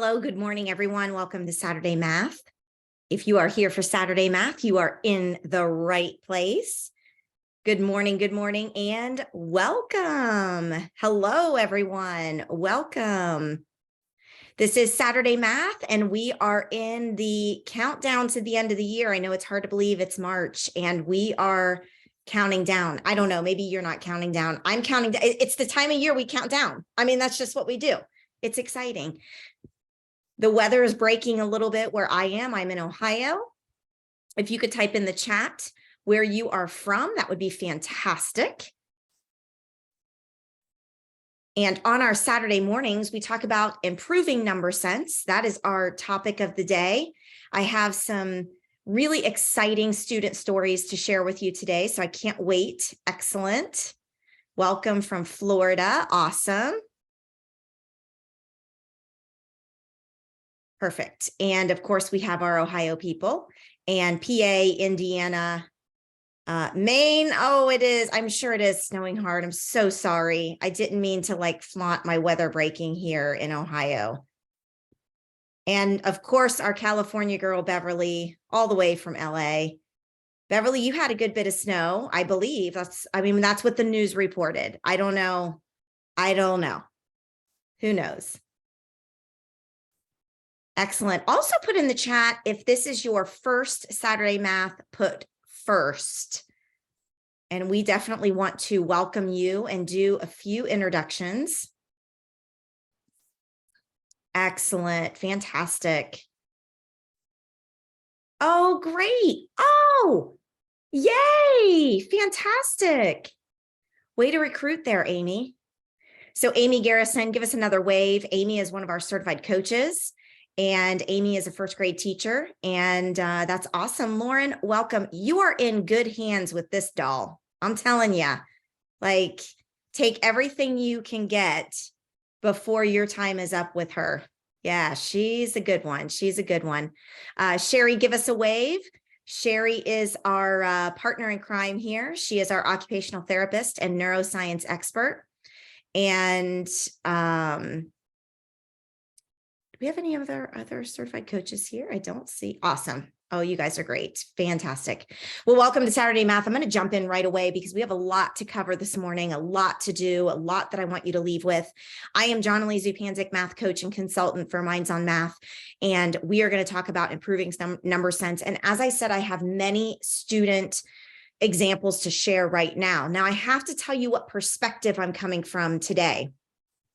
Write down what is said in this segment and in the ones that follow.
Hello, good morning, everyone. Welcome to Saturday Math. If you are here for Saturday Math, you are in the right place. Good morning, and welcome. Hello, everyone. Welcome. This is Saturday Math, and we are in the countdown to the end of the year. I know it's hard to believe it's March, and we are counting down. I don't know, maybe you're not counting down. I'm counting down. It's the time of year we count down. I mean, that's just what we do. It's exciting. The weather is breaking a little bit where I am. I'm in Ohio. If you could type in the chat where you are from, that would be fantastic. And on our Saturday mornings, we talk about improving number sense. That is our topic of the day. I have some really exciting student stories to share with you today, so I can't wait. Excellent. Welcome from Florida. Awesome. Perfect. And of course, we have our Ohio people and PA, Indiana, Maine. Oh, it is. I'm sure it is snowing hard. I'm so sorry. I didn't mean to flaunt my weather breaking here in Ohio. And of course, our California girl, Beverly, all the way from LA. Beverly, you had a good bit of snow, I believe. That's what the news reported. I don't know. Who knows? Excellent. Also put in the chat, if this is your first Saturday Math, put first. And we definitely want to welcome you and do a few introductions. Excellent. Fantastic. Oh, great. Oh, yay. Fantastic. Way to recruit there, Amy. So Amy Garrison, give us another wave. Amy is one of our certified coaches. And Amy is a first grade teacher, and that's awesome. Lauren, welcome. You are in good hands with this doll. I'm telling you, take everything you can get before your time is up with her. Yeah, she's a good one. She's a good one. Sherry, give us a wave. Sherry is our partner in crime here. She is our occupational therapist and neuroscience expert. And do we have any other certified coaches here? I don't see. Awesome. Oh, you guys are great. Fantastic. Well, welcome to Saturday Math. I'm going to jump in right away because we have a lot to cover this morning, a lot to do, a lot that I want you to leave with. I am Jonalee Zupanzik, math coach and consultant for Minds on Math, and we are going to talk about improving number sense. And as I said, I have many student examples to share right now. Now, I have to tell you what perspective I'm coming from today.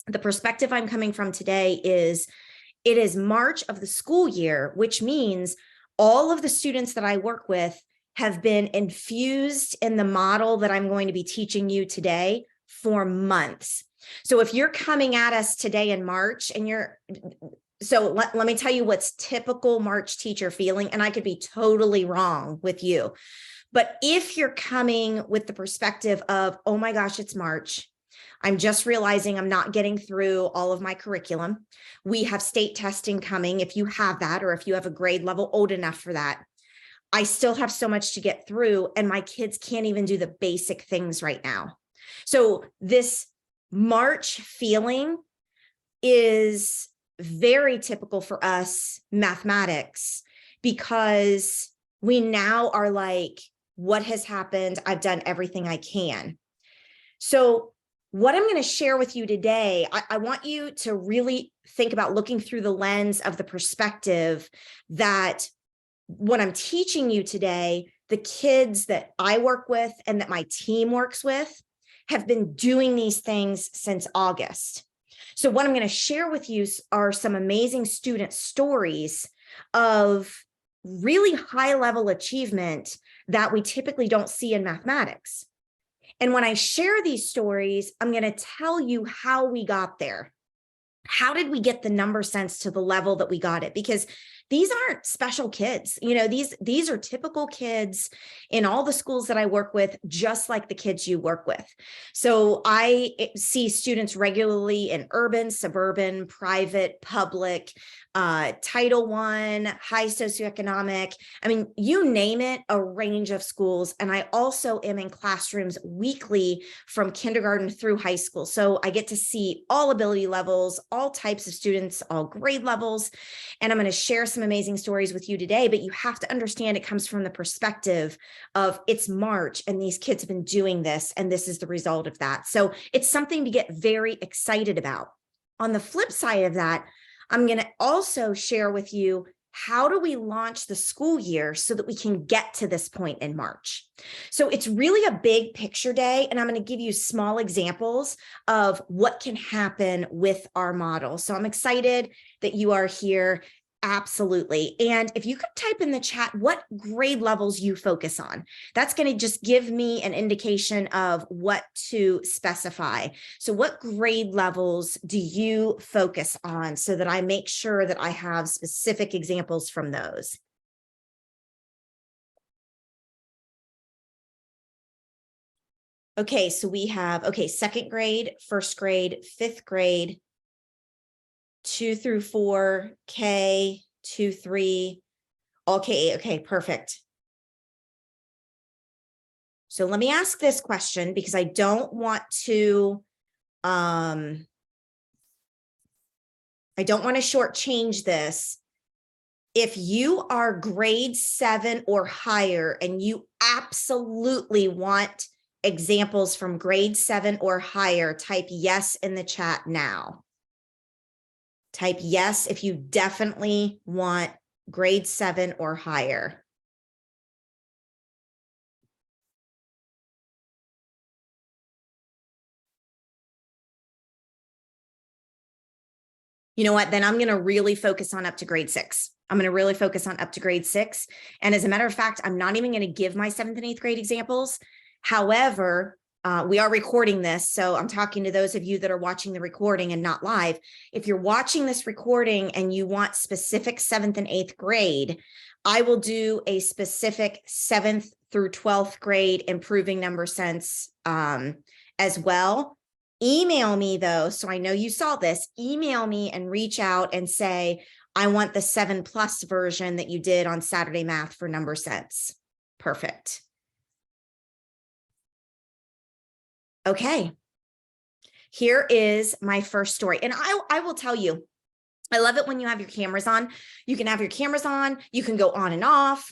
The perspective I'm coming from today is it is March of the school year, which means all of the students that I work with have been infused in the model that I'm going to be teaching you today for months. So if you're coming at us today in March and let me tell you what's typical March teacher feeling, and I could be totally wrong with you. But if you're coming with the perspective of, oh my gosh, it's March, I'm just realizing I'm not getting through all of my curriculum. We have state testing coming if you have that, or if you have a grade level old enough for that. I still have so much to get through, and my kids can't even do the basic things right now. So this March feeling is very typical for us mathematics, because we now are like, what has happened? I've done everything I can. So what I'm going to share with you today, I want you to really think about looking through the lens of the perspective that what I'm teaching you today, the kids that I work with and that my team works with have been doing these things since August. So what I'm going to share with you are some amazing student stories of really high level achievement that we typically don't see in mathematics. And when I share these stories, I'm going to tell you how we got there. How did we get the number sense to the level that we got it? Because these aren't special kids. You know, these are typical kids in all the schools that I work with, just like the kids you work with. So I see students regularly in urban, suburban, private, public, Title I, high socioeconomic. I mean, you name it, a range of schools. And I also am in classrooms weekly from kindergarten through high school. So I get to see all ability levels, all types of students, all grade levels. And I'm going to share some amazing stories with you today, but you have to understand it comes from the perspective of it's March and these kids have been doing this, and this is the result of that. So it's something to get very excited about. On the flip side of that, I'm going to also share with you, how do we launch the school year so that we can get to this point in March? So it's really a big picture day, and I'm going to give you small examples of what can happen with our model. So I'm excited that you are here. Absolutely. And if you could type in the chat what grade levels you focus on, that's going to just give me an indication of what to specify. So what grade levels do you focus on so that I make sure that I have specific examples from those? Okay, so we have, second grade, first grade, fifth grade, 2 through 4, K, 2, 3, all K8. Okay, perfect. So let me ask this question, because I don't want to shortchange this. If you are grade 7 or higher and you absolutely want examples from grade 7 or higher, type yes in the chat now. Type yes if you definitely want grade 7 or higher. You know what? Then I'm going to really focus on up to grade 6. I'm going to really focus on up to grade 6. And as a matter of fact, I'm not even going to give my 7th and 8th grade examples. However, we are recording this, so I'm talking to those of you that are watching the recording and not live. If you're watching this recording and you want specific 7th and 8th grade, I will do a specific 7th through 12th grade improving number sense as well. Email me though, so I know you saw this. Email me and reach out and say, I want the 7+ version that you did on Saturday Math for number sense. Perfect. Okay, here is my first story. And I will tell you, I love it when you have your cameras on. You can have your cameras on, you can go on and off.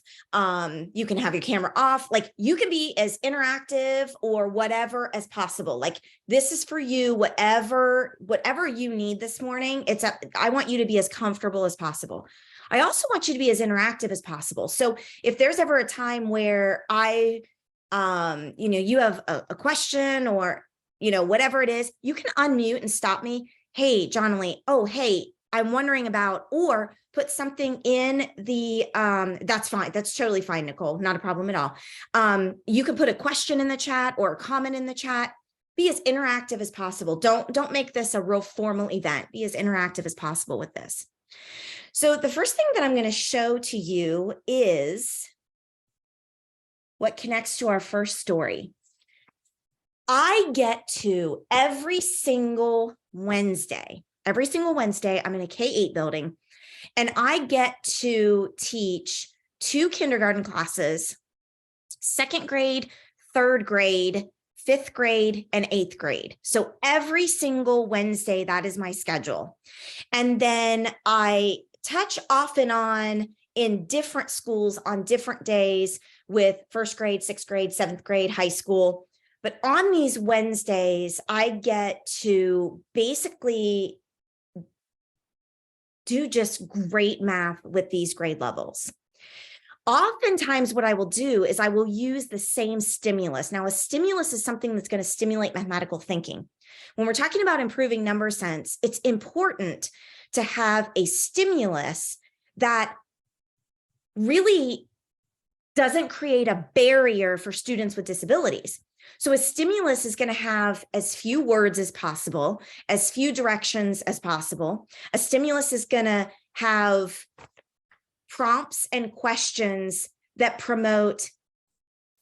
You can have your camera off. Like, you can be as interactive or whatever as possible. Like, this is for you, whatever you need this morning. I want you to be as comfortable as possible. I also want you to be as interactive as possible. So if there's ever a time where you have a question or, whatever it is, you can unmute and stop me. Hey, Jonalee, oh, hey, I'm wondering about, or put something in the, that's fine. That's totally fine, Nicole. Not a problem at all. You can put a question in the chat or a comment in the chat. Be as interactive as possible. Don't make this a real formal event. Be as interactive as possible with this. So the first thing that I'm going to show to you is what connects to our first story. I get to every single Wednesday, I'm in a K-8 building, and I get to teach 2 kindergarten classes, 2nd grade, 3rd grade, 5th grade, and 8th grade. So every single Wednesday, that is my schedule. And then I touch off and on in different schools on different days with 1st grade, 6th grade, 7th grade, high school. But on these Wednesdays, I get to basically do just great math with these grade levels. Oftentimes what I will do is I will use the same stimulus. Now, a stimulus is something that's going to stimulate mathematical thinking. When we're talking about improving number sense, it's important to have a stimulus that really doesn't create a barrier for students with disabilities. So a stimulus is going to have as few words as possible, as few directions as possible. A stimulus is going to have prompts and questions that promote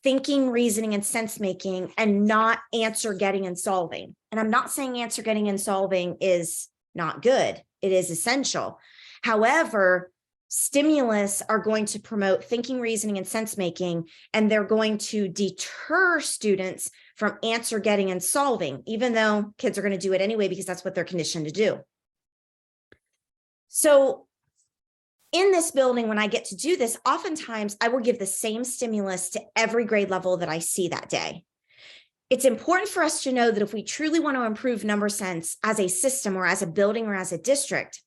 thinking, reasoning, and sense making, and not answer getting and solving. And I'm not saying answer getting and solving is not good. It is essential. However, stimulus are going to promote thinking, reasoning, and sense making, and they're going to deter students from answer getting and solving, even though kids are going to do it anyway, because that's what they're conditioned to do. So in this building, when I get to do this, oftentimes I will give the same stimulus to every grade level that I see that day. It's important for us to know that if we truly want to improve number sense as a system or as a building or as a district,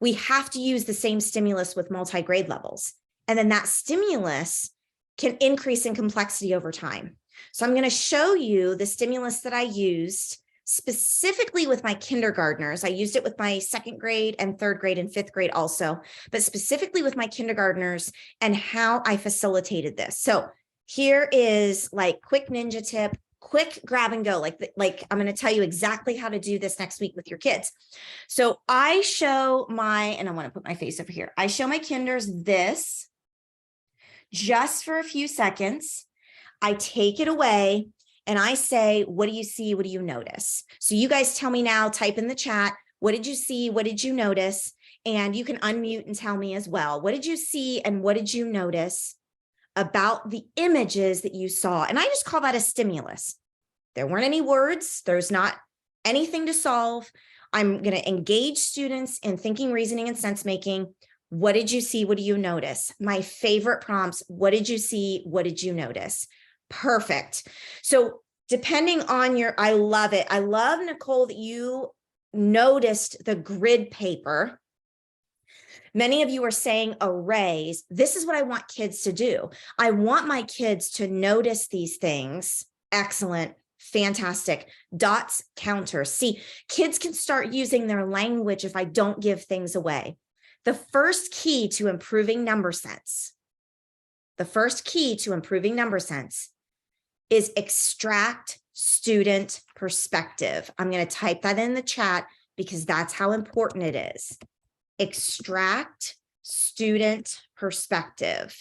we have to use the same stimulus with multi-grade levels. And then that stimulus can increase in complexity over time. So I'm going to show you the stimulus that I used specifically with my kindergartners. I used it with my 2nd grade and 3rd grade and 5th grade also, but specifically with my kindergartners and how I facilitated this. So here is like quick ninja tip, quick grab and go. Like I'm going to tell you exactly how to do this next week with your kids. So I show and I want to put my face over here. I show my kinders this just for a few seconds. I take it away and I say, what do you see? What do you notice? So you guys tell me now, type in the chat. What did you see? What did you notice? And you can unmute and tell me as well. What did you see? And what did you notice about the images that you saw? And I just call that a stimulus. There weren't any words. There's not anything to solve. I'm going to engage students in thinking, reasoning, and sense making. What did you see? What do you notice? My favorite prompts. What did you see? What did you notice? Perfect. So depending on I love it. I love, Nicole, that you noticed the grid paper. Many of you are saying arrays. This is what I want kids to do. I want my kids to notice these things. Excellent. Fantastic. Dots, counters. See, kids can start using their language if I don't give things away. The first key to improving number sense, is extract student perspective. I'm going to type that in the chat because that's how important it is. Extract student perspective.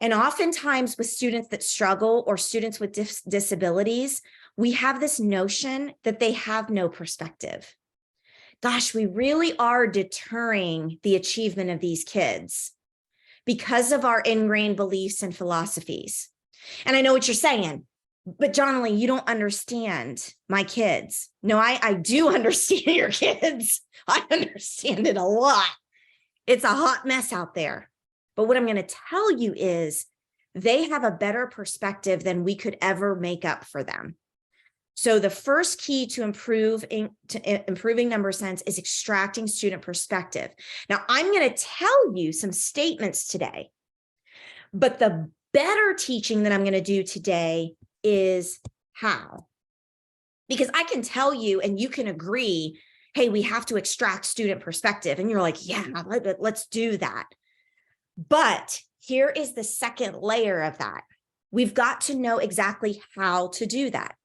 And oftentimes with students that struggle or students with disabilities, we have this notion that they have no perspective. Gosh, we really are deterring the achievement of these kids because of our ingrained beliefs and philosophies. And I know what you're saying, but Jonalee, you don't understand my kids. No, I do understand your kids. I understand it a lot. It's a hot mess out there. But what I'm going to tell you is they have a better perspective than we could ever make up for them. So the first key to improving number sense is extracting student perspective. Now, I'm going to tell you some statements today, but the better teaching that I'm going to do today is how. Because I can tell you and you can agree, hey, we have to extract student perspective. And you're like, yeah, let's do that. But here is the second layer of that. We've got to know exactly how to do that.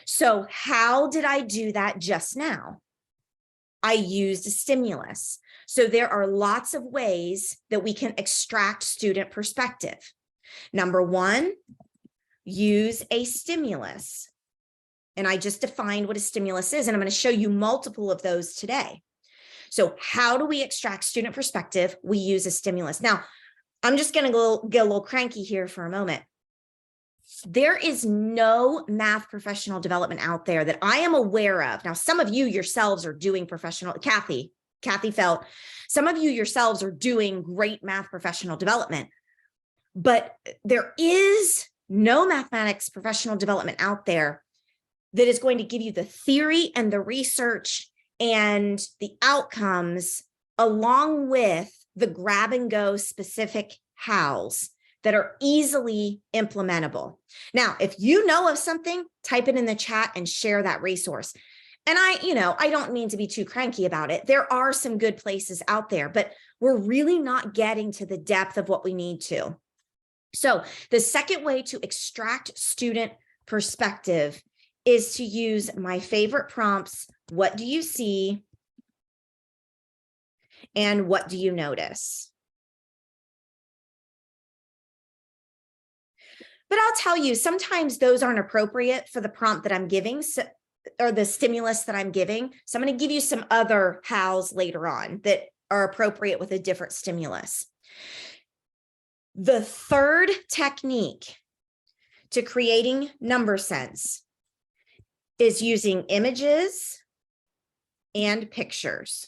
So how did I do that just now? I used a stimulus. So there are lots of ways that we can extract student perspective. Number one, use a stimulus. And I just defined what a stimulus is, and I'm going to show you multiple of those today. So how do we extract student perspective? We use a stimulus. Now, I'm just going to get a little cranky here for a moment. There is no math professional development out there that I am aware of. Now, some of you yourselves are doing professional, Kathy Felt, some of you yourselves are doing great math professional development, but there is no mathematics professional development out there that is going to give you the theory and the research and the outcomes along with the grab and go specific hows that are easily implementable. Now, if you know of something, type it in the chat and share that resource. And I don't mean to be too cranky about it. There are some good places out there, but we're really not getting to the depth of what we need to. So the second way to extract student perspective is to use my favorite prompts. What do you see? And what do you notice? But I'll tell you, sometimes those aren't appropriate for the prompt that I'm giving, so, or the stimulus that I'm giving. So I'm going to give you some other hows later on that are appropriate with a different stimulus. The third technique to creating number sense is using images and pictures.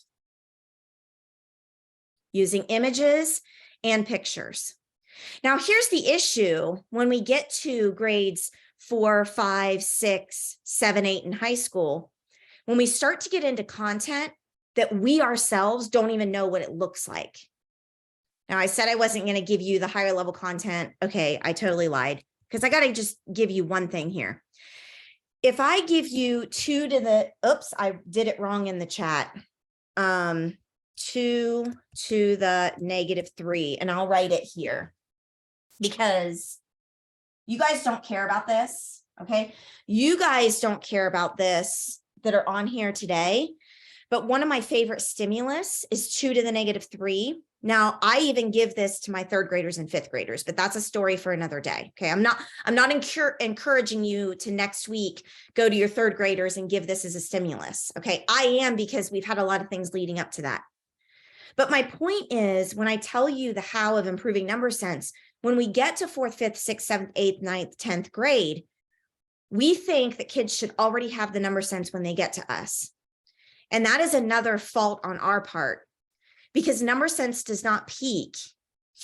Using images and pictures. Now, here's the issue when we get to grades 4, 5, 6, 7, 8 in high school, when we start to get into content that we ourselves don't even know what it looks like. Now, I said I wasn't going to give you the higher level content. Okay, I totally lied, because I got to just give you one thing here. If I give you 2 to the, oops, I did it wrong in the chat. 2 to the -3, and I'll write it here because you guys don't care about this, okay? You guys don't care about this that are on here today, but one of my favorite stimulus is 2 to the -3. Now, I even give this to my 3rd graders and 5th graders, but that's a story for another day, okay? I'm not encouraging you to next week go to your 3rd graders and give this as a stimulus, okay? I am, because we've had a lot of things leading up to that. But my point is, when I tell you the how of improving number sense, when we get to 4th, 5th, 6th, 7th, 8th, 9th, 10th grade, we think that kids should already have the number sense when they get to us. And that is another fault on our part, because number sense does not peak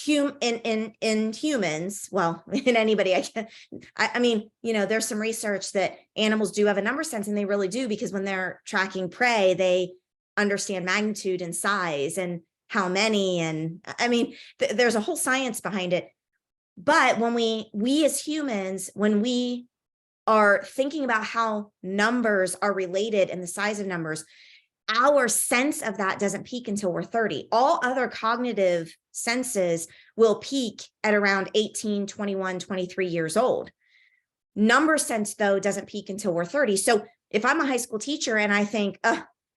in humans. Well, in anybody. I mean, you know, there's some research that animals do have a number sense, and they really do, because when they're tracking prey, they understand magnitude and size and how many, and I mean, there's a whole science behind it. But when we as humans, when we are thinking about how numbers are related and the size of numbers, our sense of that doesn't peak until we're 30. All other cognitive senses will peak at around 18, 21, 23 years old. Number sense, though, doesn't peak until we're 30. So if I'm a high school teacher and I think,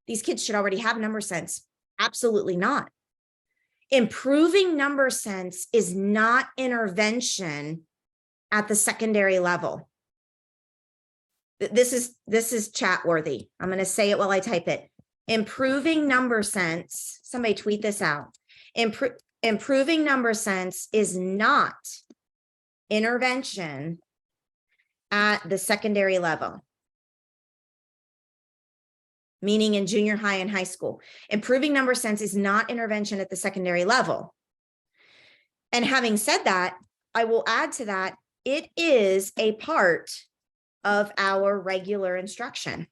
these kids should already have number sense, absolutely not. Improving number sense is not intervention at the secondary level. This is chat worthy. I'm going to say it while I type it. Improving number sense, somebody tweet this out. Improving number sense is not intervention at the secondary level, meaning in junior high and high school. Improving number sense is not intervention at the secondary level. And having said that, I will add to that, it is a part of our regular instruction.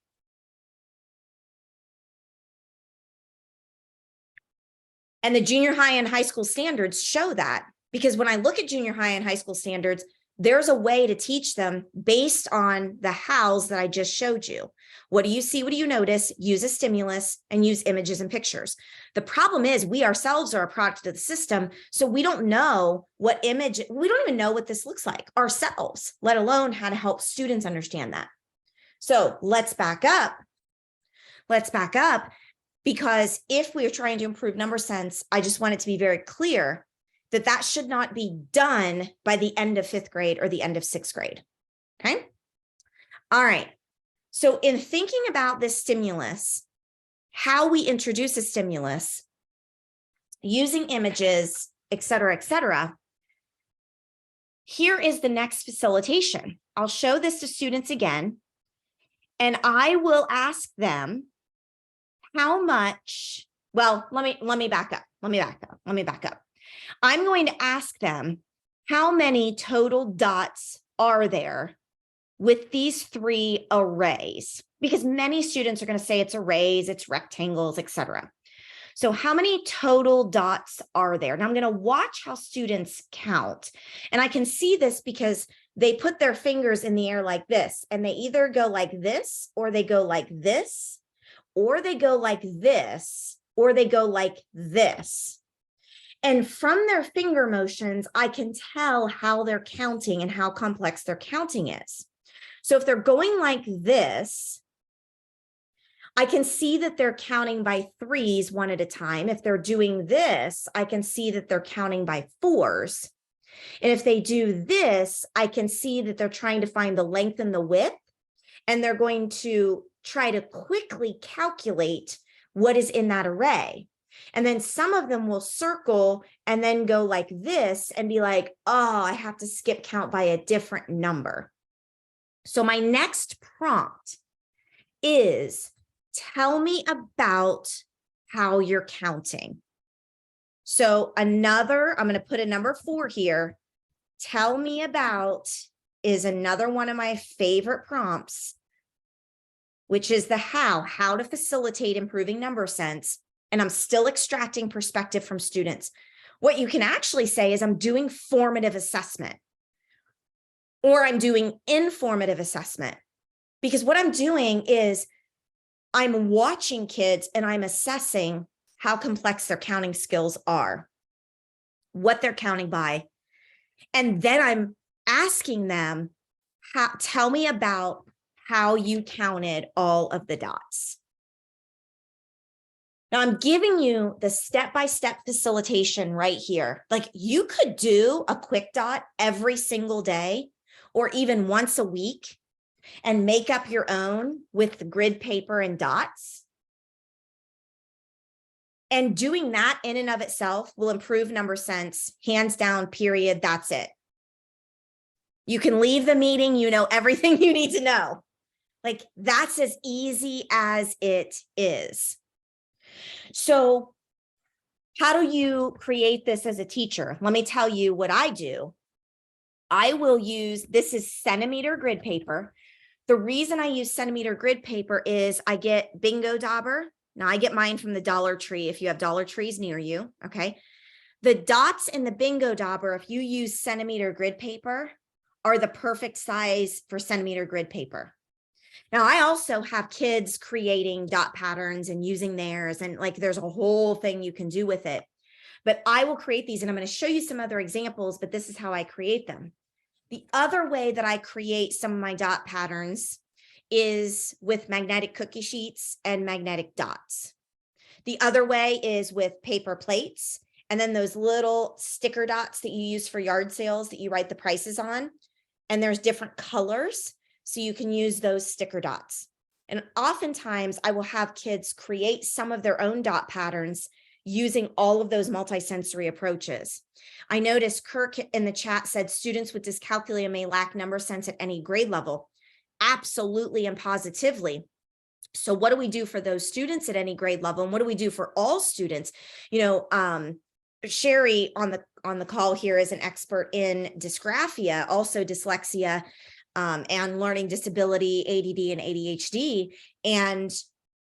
And the junior high and high school standards show that, because when I look at junior high and high school standards, there's a way to teach them based on the hows that I just showed you. What do you see? What do you notice? Use a stimulus and use images and pictures. The problem is we ourselves are a product of the system. So we don't know what image, we don't even know what this looks like ourselves, let alone how to help students understand that. So let's back up. Let's back up, because if we are trying to improve number sense, I just want it to be very clear that that should not be done by the end of 5th grade or the end of 6th grade. Okay. All right. So in thinking about this stimulus, how we introduce a stimulus, using images, et cetera, here is the next facilitation. I'll show this to students again, and I will ask them how much, well, let me back up. Let me back up. I'm going to ask them, how many total dots are there with these 3 arrays? Because many students are going to say it's arrays, it's rectangles, etc. So how many total dots are there? Now I'm going to watch how students count. And I can see this because they put their fingers in the air like this, and they either go like this, or they go like this, or they go like this, or they go like this. And from their finger motions, I can tell how they're counting and how complex their counting is. So if they're going like this, I can see that they're counting by threes one at a time. If they're doing this, I can see that they're counting by fours. And if they do this, I can see that they're trying to find the length and the width, and they're going to try to quickly calculate what is in that array. And then some of them will circle and then go like this and be like, oh, I have to skip count by a different number. So my next prompt is, tell me about how you're counting. So I'm going to put a number 4 here. Tell me about is another one of my favorite prompts, which is the how to facilitate improving number sense. And I'm still extracting perspective from students. What you can actually say is I'm doing formative assessment, or I'm doing informative assessment, because what I'm doing is I'm watching kids and I'm assessing how complex their counting skills are, what they're counting by. And then I'm asking them, tell me about how you counted all of the dots. Now I'm giving you the step-by-step facilitation right here. Like, you could do a quick dot every single day or even once a week and make up your own with the grid paper and dots. And doing that in and of itself will improve number sense, hands down, period. That's it. You can leave the meeting, you know everything you need to know. Like, that's as easy as it is. So how do you create this as a teacher? Let me tell you what I do. I will use, this is centimeter grid paper. The reason I use centimeter grid paper is I get Bingo Dauber. Now I get mine from the Dollar Tree if you have Dollar Trees near you, okay? The dots in the Bingo Dauber, if you use centimeter grid paper, are the perfect size for centimeter grid paper. Now, I also have kids creating dot patterns and using theirs, and like there's a whole thing you can do with it. But I will create these, and I'm going to show you some other examples, but this is how I create them. The other way that I create some of my dot patterns is with magnetic cookie sheets and magnetic dots. The other way is with paper plates, and then those little sticker dots that you use for yard sales that you write the prices on. And there's different colors, so you can use those sticker dots. And oftentimes I will have kids create some of their own dot patterns using all of those multisensory approaches. I noticed Kirk in the chat said students with dyscalculia may lack number sense at any grade level. Absolutely and positively. So what do we do for those students at any grade level? And what do we do for all students? You know, Sherry on the call here is an expert in dysgraphia, also dyslexia, and learning disability, ADD and ADHD. And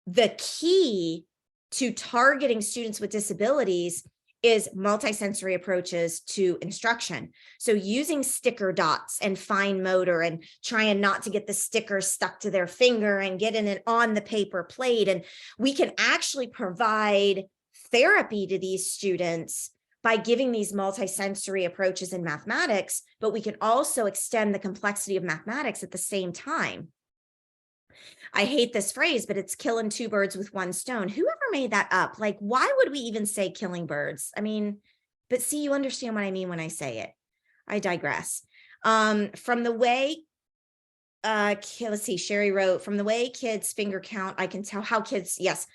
the key to targeting students with disabilities is multisensory approaches to instruction. So using sticker dots and fine motor and trying not to get the sticker stuck to their finger and getting it on the paper plate. And we can actually provide therapy to these students by giving these multisensory approaches in mathematics, but we can also extend the complexity of mathematics at the same time. I hate this phrase, but it's killing 2 birds with 1 stone. Whoever made that up? Like, why would we even say killing birds? I mean, but see, you understand what I mean when I say it. I digress. From the way, let's see, Sherry wrote, from the way kids finger count, I can tell how kids, yes,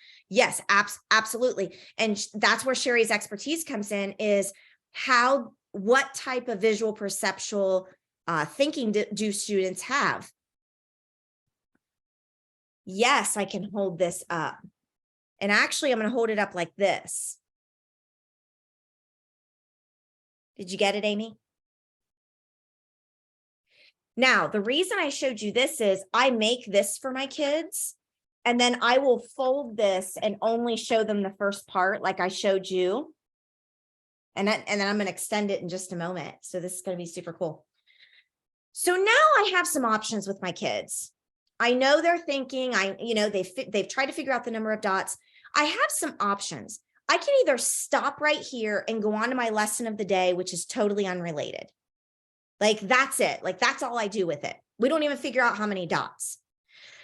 absolutely. And that's where Sherry's expertise comes in, is what type of visual perceptual thinking do students have? Yes, I can hold this up. And actually, I'm going to hold it up like this. Did you get it, Amy? Now, the reason I showed you this is I make this for my kids, and then I will fold this and only show them the first part like I showed you. And then I'm going to extend it in just a moment. So this is going to be super cool. So now I have some options with my kids. I know they're thinking, they've tried to figure out the number of dots. I have some options. I can either stop right here and go on to my lesson of the day, which is totally unrelated. Like, that's it. Like, that's all I do with it. We don't even figure out how many dots.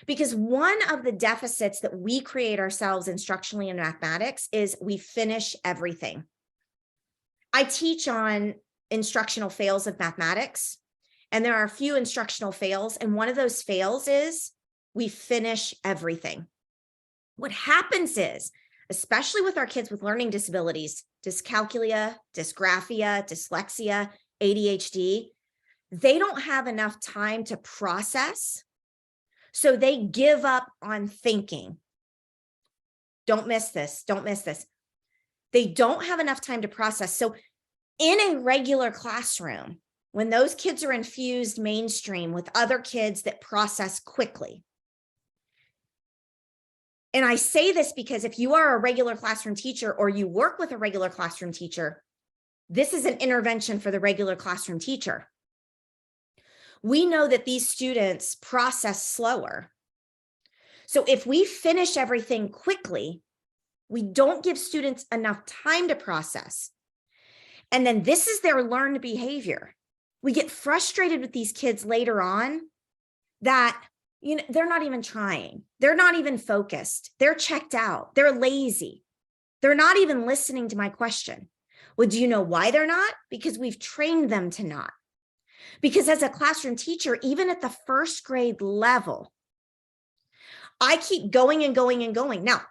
Because one of the deficits that we create ourselves instructionally in mathematics is we finish everything. I teach on instructional fails of mathematics, and there are a few instructional fails, and one of those fails is we finish everything. What happens is, especially with our kids with learning disabilities, dyscalculia, dysgraphia, dyslexia, ADHD, they don't have enough time to process. So they give up on thinking. Don't miss this. Don't miss this. They don't have enough time to process. So in a regular classroom, when those kids are infused mainstream with other kids that process quickly, and I say this because if you are a regular classroom teacher or you work with a regular classroom teacher, this is an intervention for the regular classroom teacher. We know that these students process slower. So if we finish everything quickly, we don't give students enough time to process. And then this is their learned behavior. We get frustrated with these kids later on that, they're not even trying. They're not even focused. They're checked out. They're lazy. They're not even listening to my question. Well, do you know why they're not? Because we've trained them to not. Because as a classroom teacher, even at the first grade level, I keep going and going and going. Now,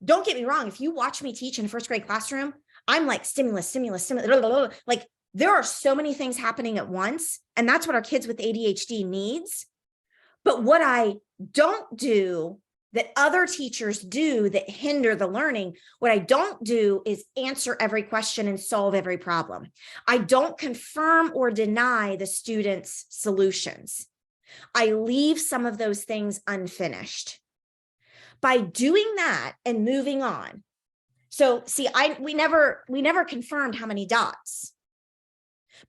don't get me wrong. If you watch me teach in a first grade classroom, I'm like stimulus, blah, blah, blah. Like there are so many things happening at once. And that's what our kids with ADHD needs. But what I don't do that other teachers do that hinder the learning, what I don't do is answer every question and solve every problem. I don't confirm or deny the students' solutions. I leave some of those things unfinished. By doing that and moving on. So see, we never confirmed how many dots,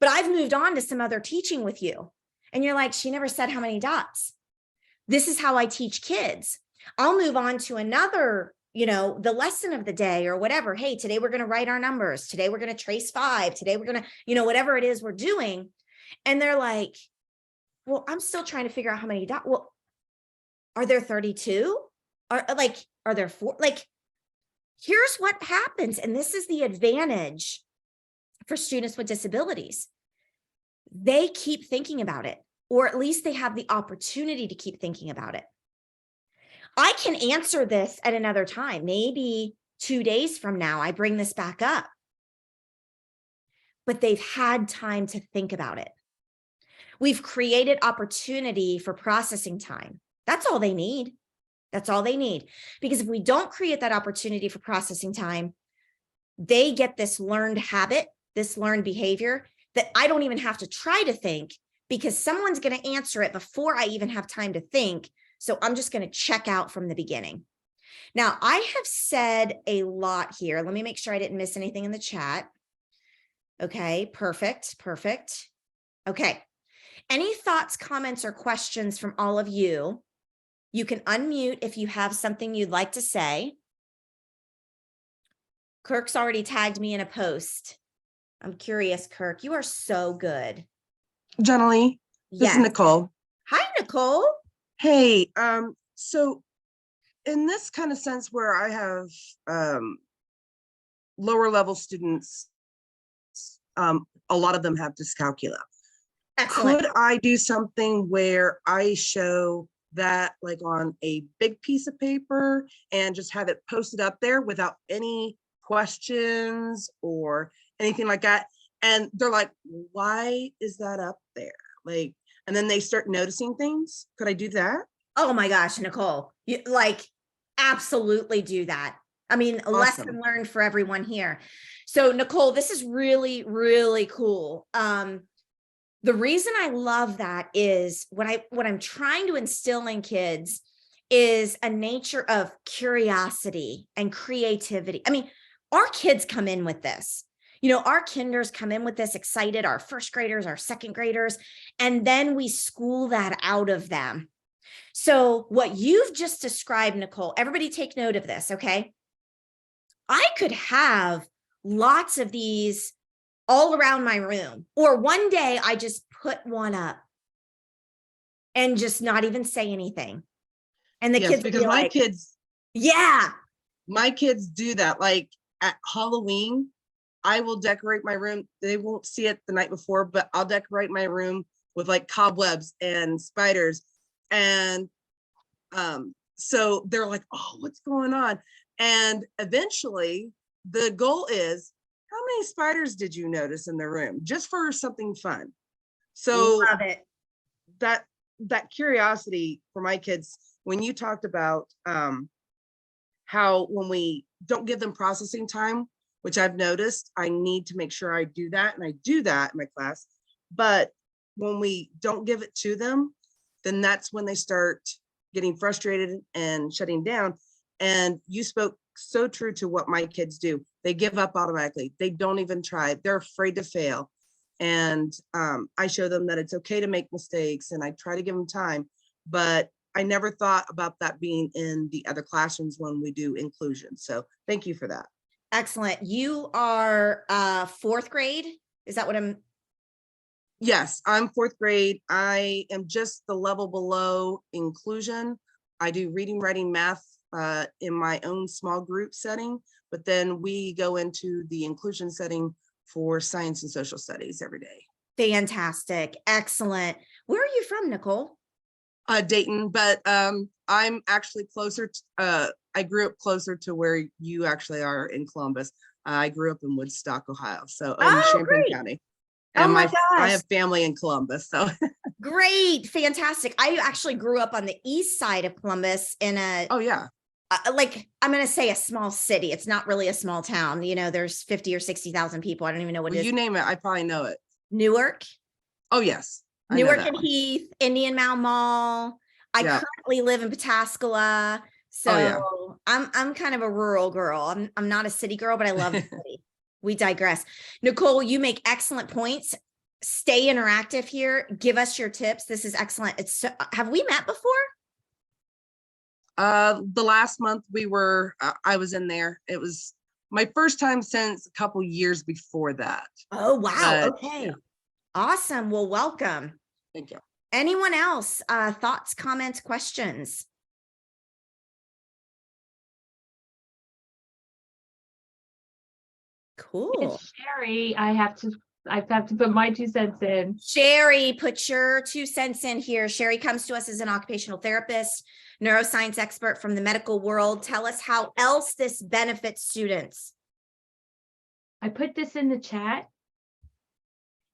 but I've moved on to some other teaching with you. And you're like, she never said how many dots. This is how I teach kids. I'll move on to another, the lesson of the day or whatever. Hey, today we're going to write our numbers. Today we're going to trace 5. Today we're going to, whatever it is we're doing. And they're like, well, I'm still trying to figure out how many dots. Well, are there 32? Are there 4? Like, here's what happens. And this is the advantage for students with disabilities. They keep thinking about it, or at least they have the opportunity to keep thinking about it. I can answer this at another time. Maybe 2 days from now, I bring this back up. But they've had time to think about it. We've created opportunity for processing time. That's all they need. That's all they need. Because if we don't create that opportunity for processing time, they get this learned habit, this learned behavior that I don't even have to try to think because someone's going to answer it before I even have time to think. So I'm just going to check out from the beginning. Now, I have said a lot here. Let me make sure I didn't miss anything in the chat. Okay, perfect. Okay. Any thoughts, comments, or questions from all of you? You can unmute if you have something you'd like to say. Kirk's already tagged me in a post. I'm curious, Kirk. You are so good. Jenny, this is Nicole. Hi, Nicole. Hey, so in this kind of sense where I have lower level students, a lot of them have dyscalculia. Excellent. Could I do something where I show that like on a big piece of paper and just have it posted up there without any questions or anything like that? And they're like, why is that up there? Like, and then they start noticing things. Could I do that? Oh my gosh, Nicole, you absolutely do that. I mean, a lesson learned for everyone here. So Nicole, this is really, really cool. The reason I love that is what I'm trying to instill in kids is a nature of curiosity and creativity. I mean, our kids come in with this. Our kinders come in with this excited, our first graders, our second graders, and then we school that out of them. So what you've just described, Nicole, everybody take note of this, okay? I could have lots of these all around my room, or one day I just put one up and just not even say anything. And the Yes, kids will because be like, yeah, my kids do that. Like at Halloween, I will decorate my room. They won't see it the night before, but I'll decorate my room with like cobwebs and spiders. And so they're like, oh, what's going on? And eventually the goal is, how many spiders did you notice in the room? Just for something fun. So love it. that curiosity for my kids, when you talked about how when we don't give them processing time, which I've noticed, I need to make sure I do that, and I do that in my class. But when we don't give it to them, then that's when they start getting frustrated and shutting down. And you spoke so true to what my kids do. They give up automatically. They don't even try. They're afraid to fail. And I show them that it's okay to make mistakes, and I try to give them time. But I never thought about that being in the other classrooms when we do inclusion. So thank you for that. Excellent. You are fourth grade. Is that what I'm? Yes, I'm fourth grade. I am just the level below inclusion. I do reading, writing, math in my own small group setting, but then we go into the inclusion setting for science and social studies every day. Fantastic. Excellent. Where are you from, Nicole? Dayton, but I'm actually closer to, I grew up closer to where you actually are in Columbus. I grew up in Woodstock, Ohio, so in Champaign Great. County. Oh And my I gosh. have family in Columbus, so. Great. Fantastic. I actually grew up on the east side of Columbus in a, Oh yeah. like, I'm going to say a small city. It's not really a small town. You know, there's 50 or 60,000 people. I don't even know what Well, it is. you name it, I probably know it. Newark. Oh yes, I know Newark that and one. Heath, Indian Mound Mall. I Yeah. currently live in Pataskala. Oh yeah. So I'm kind of a rural girl. I'm not a city girl, but I love the city. We digress. Nicole, you make excellent points. Stay interactive here. Give us your tips. This is excellent. It's so, have we met before? The last month we were, I was in there. It was my first time since a couple years before that. Oh, wow. But, Okay. yeah. Awesome. Well, welcome. Thank you. Anyone else? Thoughts, comments, questions? Cool. It's Sherry. I have to put my 2 cents in. Sherry, put your 2 cents in here. Sherry comes to us as an occupational therapist, neuroscience expert from the medical world. Tell us how else this benefits students. I put this in the chat.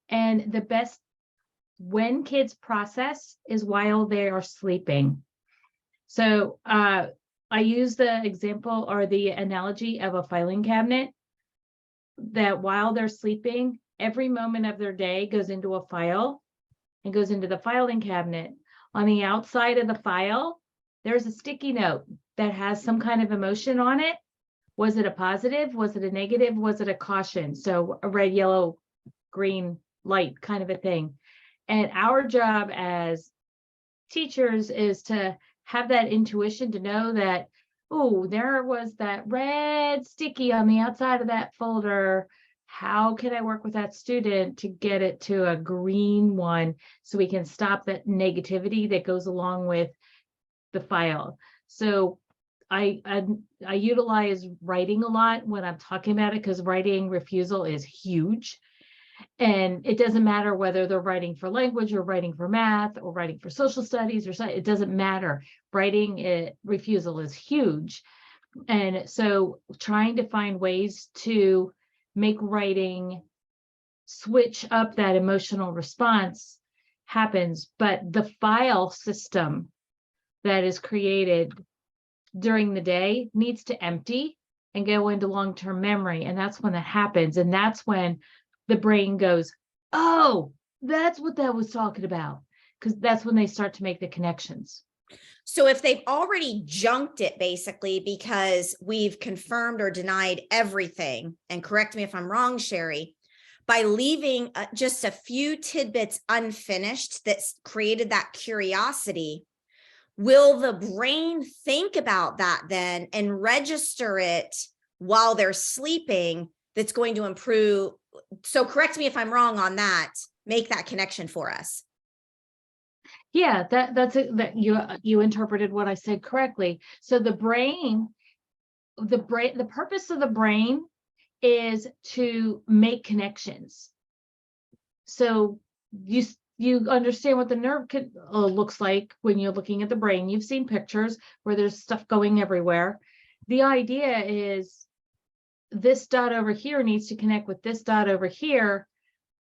And the best when kids process is while they are sleeping. So I use the example or the analogy of a filing cabinet, that while they're sleeping, every moment of their day goes into a file and goes into the filing cabinet. On the outside of the file, there's a sticky note that has some kind of emotion on it. Was it a positive? Was it a negative? Was it a caution? So a red, yellow, green light kind of a thing. And our job as teachers is to have that intuition to know that, oh, there was that red sticky on the outside of that folder. How can I work with that student to get it to a green one so we can stop that negativity that goes along with the file? So I utilize writing a lot when I'm talking about it, because writing refusal is huge. And it doesn't matter whether they're writing for language or writing for math or writing for social studies or it doesn't matter. Writing refusal is huge. And so trying to find ways to make writing switch up that emotional response happens. But the file system that is created during the day needs to empty and go into long-term memory. And that's when that happens. And that's when the brain goes, oh, that's what that was talking about. Because that's when they start to make the connections. So if they've already junked it, basically, because we've confirmed or denied everything, and correct me if I'm wrong, Sherry, by leaving just a few tidbits unfinished that's created that curiosity, will the brain think about that then and register it while they're sleeping? That's going to improve. So correct me if I'm wrong on that. Make that connection for us. Yeah, that you interpreted what I said correctly. So the purpose of the brain is to make connections. So you understand what the nerve looks like when you're looking at the brain. You've seen pictures where there's stuff going everywhere. The idea is this dot over here needs to connect with this dot over here,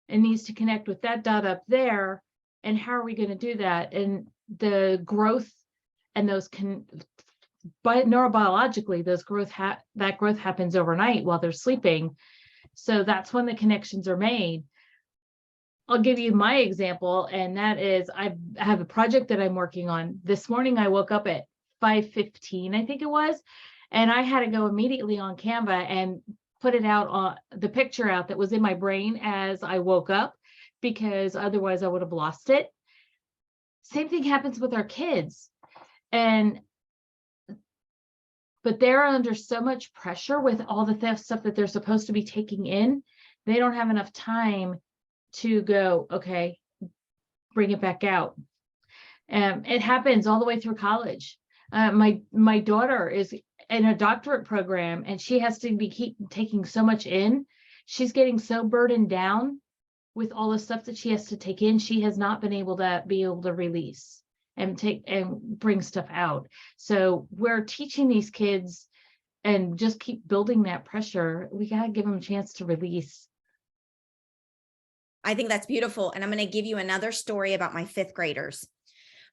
and needs to connect with that dot up there. And how are we going to do that? And the growth and those but neurobiologically, that growth happens overnight while they're sleeping. So that's when the connections are made. I'll give you my example, and that is I have a project that I'm working on. This morning, I woke up at 5:15, I think it was, and I had to go immediately on Canva and put it out on the picture out that was in my brain as I woke up, because otherwise I would have lost it. Same thing happens with our kids. But they're under so much pressure with all the stuff that they're supposed to be taking in. They don't have enough time to go, okay, bring it back out. It happens all the way through college. My daughter is in a doctorate program, and she has to keep taking so much in. She's getting so burdened down with all the stuff that she has to take in. She has not been able to release and bring stuff out. So we're teaching these kids and just keep building that pressure. We got to give them a chance to release. I think that's beautiful. And I'm going to give you another story about my fifth graders.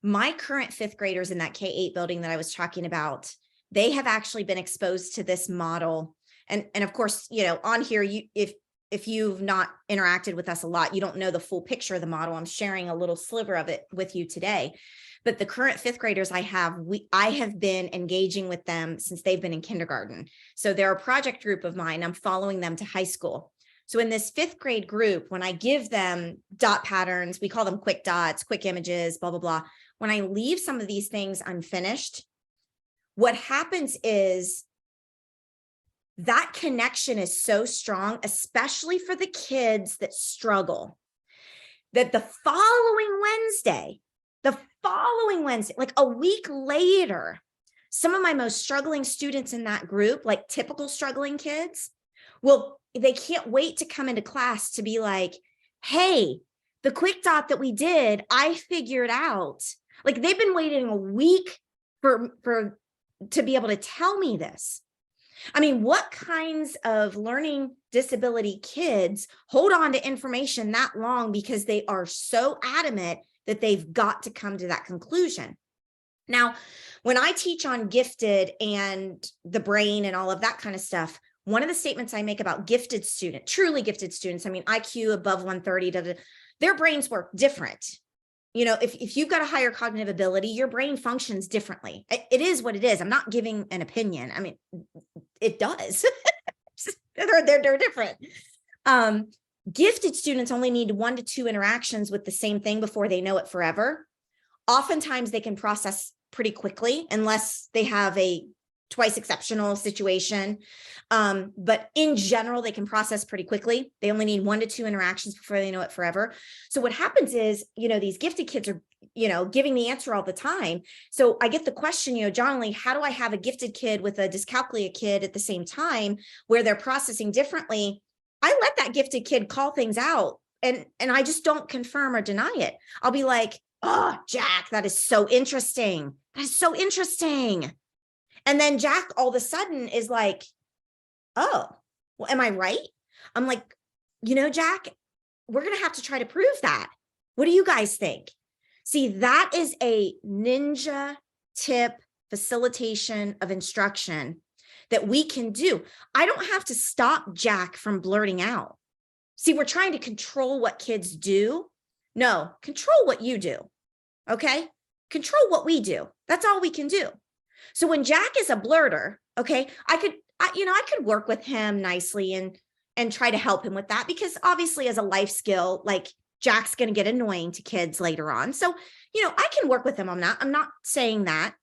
My current fifth graders in that K-8 building that I was talking about, they have actually been exposed to this model. And of course, on here, if you've not interacted with us a lot, you don't know the full picture of the model. I'm sharing a little sliver of it with you today. But the current fifth graders I have been engaging with them since they've been in kindergarten. So they're a project group of mine. I'm following them to high school. So in this fifth grade group, when I give them dot patterns, we call them quick dots, quick images, blah, blah, blah. When I leave some of these things unfinished, what happens is that connection is so strong, especially for the kids that struggle, that the following Wednesday, like a week later, some of my most struggling students in that group, like typical struggling kids, they can't wait to come into class to be like, hey, the quick dot that we did, I figured out. Like they've been waiting a week to be able to tell me this. I mean, what kinds of learning disability kids hold on to information that long because they are so adamant that they've got to come to that conclusion? Now, when I teach on gifted and the brain and all of that kind of stuff, one of the statements I make about gifted students, truly gifted students, I mean, IQ above 130, their brains work different. If you've got a higher cognitive ability, your brain functions differently. It is what it is. I'm not giving an opinion. I mean, it does. they're different. Gifted students only need 1 to 2 interactions with the same thing before they know it forever. Oftentimes they can process pretty quickly unless they have a twice exceptional situation. But in general, they can process pretty quickly. They only need 1 to 2 interactions before they know it forever. So what happens is, these gifted kids are, giving the answer all the time. So I get the question, John Lee, how do I have a gifted kid with a dyscalculia kid at the same time where they're processing differently? I let that gifted kid call things out, and I just don't confirm or deny it. I'll be like, oh, Jack, that is so interesting. That is so interesting. And then Jack all of a sudden is like, oh, well, am I right? I'm like, Jack, we're going to have to try to prove that. What do you guys think? See, that is a ninja tip facilitation of instruction that we can do. I don't have to stop Jack from blurting out. See, we're trying to control what kids do. No, control what you do. Okay? Control what we do. That's all we can do. So when Jack is a blurter, okay, I could work with him nicely and try to help him with that, because obviously as a life skill, like Jack's going to get annoying to kids later on. So, I can work with him on that. I'm not saying that.